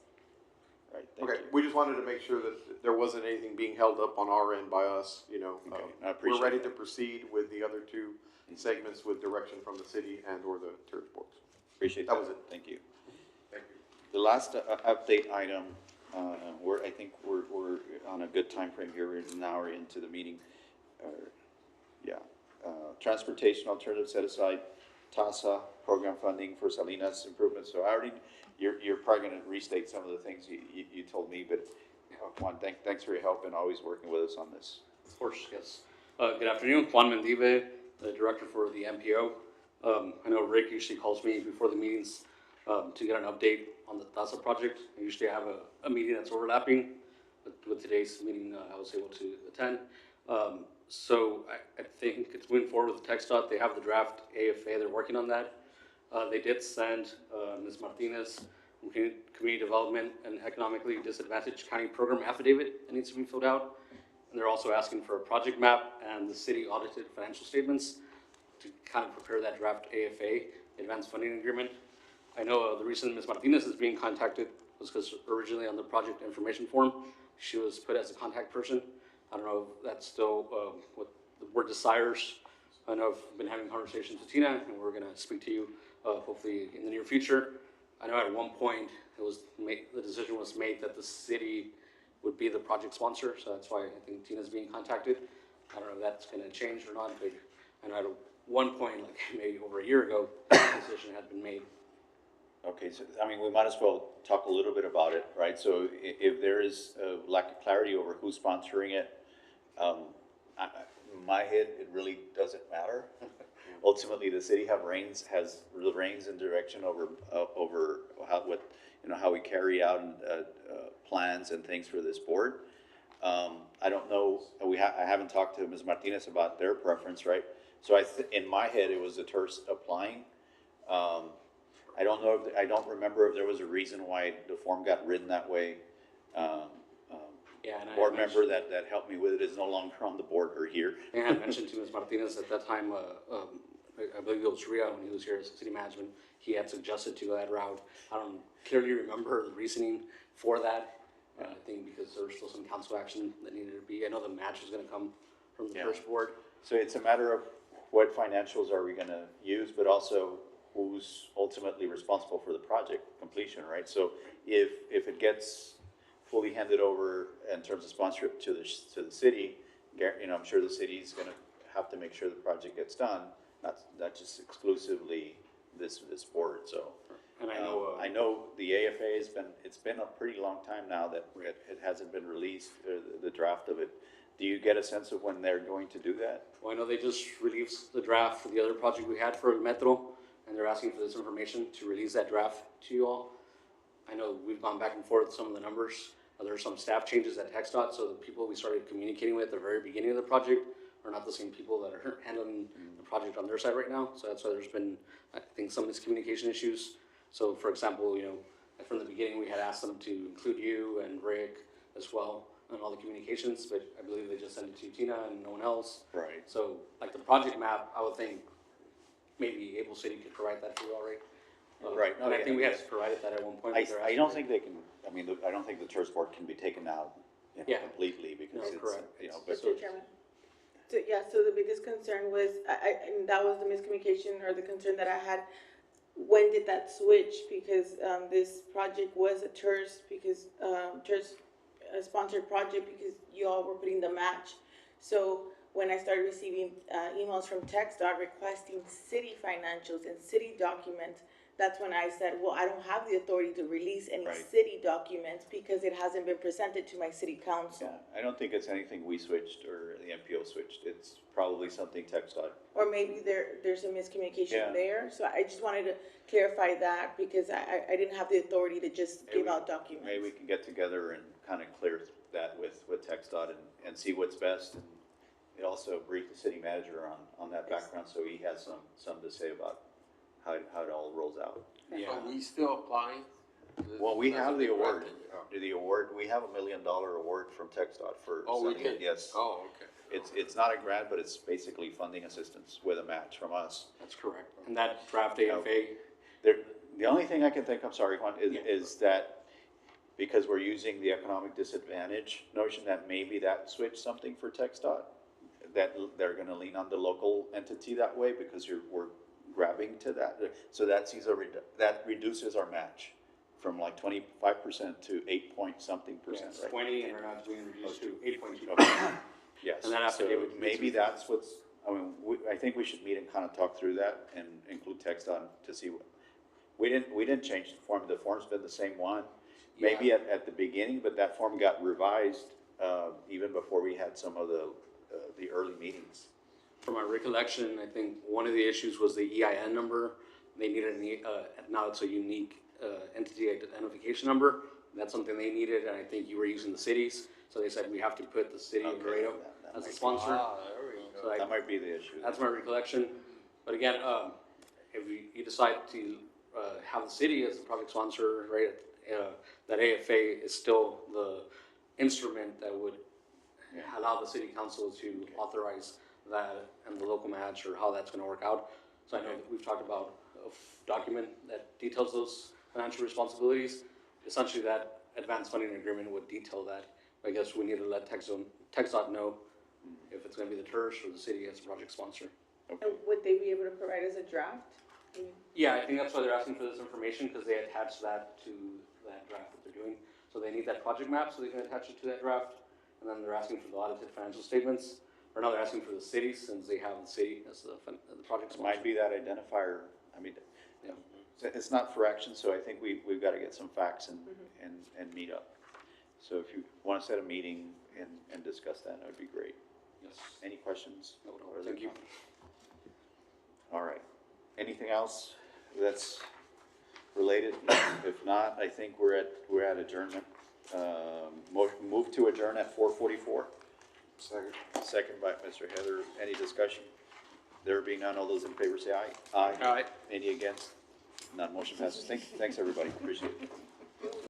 Right, thank Okay, you. we just wanted to make sure that there wasn't anything being held up on our end by us, you know. Okay, I appreciate We're ready that. to proceed with the other two segments with direction from the city and or the TIRZ boards. Appreciate That that. was it. Thank you. Thank you. The last update item, I think we're on a good time frame here. We're an hour into the meeting. Transportation alternative set aside, TASA program funding for Salinas improvements. So I already, you're probably gonna restate some of the things you told me, but Juan, thanks for your help and always working with us on this. Of course, yes. Good afternoon, Juan Mendive, the director for the MPO. I know Rick usually calls me before the meetings to get an update on the TASA project. I usually have a meeting that's overlapping, but with today's meeting, I was able to attend. So I think it's moving forward with TxDOT. They have the draft AFA, they're working on that. They did send Ms. Martinez from Community Development and Economically Disadvantaged County Program affidavit that needs to be filled out. And they're also asking for a project map and the city audited financial statements to kind of prepare that draft AFA, Advanced Funding Agreement. I know the reason Ms. Martinez is being contacted was because originally on the project information form, she was put as a contact person. I don't know if that's still what the board desires. I know I've been having conversations with Tina, and we're gonna speak to you hopefully in the near future. I know at one point the decision was made that the city would be the project sponsor, so that's why I think Tina's being contacted. I don't know if that's gonna change or not, but I know at one point, like maybe over a year ago, the decision had been made. Okay, so, I mean, we might as well talk a little bit about it, right? So if there is a lack of clarity over who's sponsoring it, in my head, it really doesn't matter. Ultimately, the city has the reins and direction over how we carry out plans and things for this board. I don't know, I haven't talked to Ms. Martinez about their preference, right? So in my head, it was the TIRZ applying. I don't remember if there was a reason why the form got written that way. Yeah, and Board member that helped me with it is no longer on the board or here. And I had mentioned to Ms. Martinez at that time, I believe it was Ria when he was here as city management, he had suggested to go that route. I don't clearly remember the reasoning for that. I think because there was still some council action that needed to be, I know the match is gonna come from the first board. So it's a matter of what financials are we gonna use, but also who's ultimately responsible for the project completion, right? So if it gets fully handed over in terms of sponsorship to the city, I'm sure the city's gonna have to make sure the project gets done, not just exclusively this board, so. And I know the AFA it's been a pretty long time now that it hasn't been released, the draft of it. Do you get a sense of when they're going to do that? Well, I know they just released the draft for the other project we had for Metro, and they're asking for this information to release that draft to you all. I know we've gone back and forth with some of the numbers. There are some staff changes at TxDOT, so the people we started communicating with at the very beginning of the project are not the same people that are handling the project on their side right now. So that's why there's been, I think, some miscommunication issues. So for example, you know, from the beginning, we had asked them to include you and Rick as well on all the communications, but I believe they just sent it to Tina and no one else. Right. So like the project map, I would think maybe Able City could provide that for you already. Right. And I think we had provided that at one point. but they're I don't asking- think they can, I mean, I don't think the TIRZ board can be taken out, you know, Yeah. completely because No, it's, correct. you know, but. Mr. Chairman. So, yeah, so the biggest concern was, and that was the miscommunication or the concern that I had. When did that switch? Because, this project was a TIRZ, because, TIRZ sponsored project because you all were putting the match. So when I started receiving, emails from TxDOT requesting city financials and city documents, that's when I said, well, I don't have the authority to release any Right. city documents because it hasn't been presented to my city council. Yeah, I don't think it's anything we switched or the MPO switched. It's probably something TxDOT. Or maybe there's a miscommunication Yeah. there, so I just wanted to clarify that, because I didn't have the authority to just give out documents. Maybe we can get together and kind of clear that with TxDOT and see what's best. And it also brief the city manager on that background, so he has some to say about how it all rolls out. So we still applying? Well, we have the award. Oh. The award, we have $1 million award from TxDOT for. Oh, we sending it, did? Yes. Oh, okay. It's not a grant, but it's basically funding assistance with a match from us. That's correct. And that draft AFA, The only thing I can think, I'm sorry, Juan, Yeah. is that because we're using the economic disadvantage notion, that maybe that switched something for TxDOT, that they're gonna lean on the local entity that way because we're grabbing to that. So that sees that reduces our match from like 25% to 8-point-something%, it's right? 20, and we're not being reduced to 8.2. Yes. And then after So they would- maybe that's what's, I mean, I think we should meet and kind of talk through that and include TxDOT to see what, we didn't change the form. The form's been the same one. Maybe at the beginning, but that form got revised, even before we had some of the early meetings. From my recollection, I think one of the issues was the EIN number. They needed now it's a unique entity identification number. That's something they needed, and I think you were using the cities, so they said we have to put the city of Laredo that as a might be- sponsor. There we go. So That might be the issue. that's my recollection. But again, if you decide to have the city as the project sponsor, right, that AFA is still the instrument that would allow the city council to authorize that and the local match, or how that's gonna work out. So I know that we've talked about a document that details those financial responsibilities. Essentially, that advanced funding agreement would detail that. I guess we need to let TxDOT know if it's gonna be the TIRZ or the city as a project sponsor. And would they be able to provide us a draft? Yeah, I think that's why they're asking for this information, because they attach that to that draft that they're doing. So they need that project map, so they can attach it to that draft. And then they're asking for the audited financial statements, or now they're asking for the city, since they have the city as the project It sponsor. might be that identifier. I mean, Yeah. it's not for action, so I think we've got to get some facts and meet up. So if you want to set a meeting and discuss that, that would be great. Yes. Any questions? No, Or is it thank you. fine? All right. Anything else that's related? If not, I think we're at adjournment. Move to adjourn at 4:44. Second. Second by Mr. Heather. Any discussion? There being none, all those in favor say aye. Aye. Any against? None. Motion passes. Thanks, everybody. Appreciate it.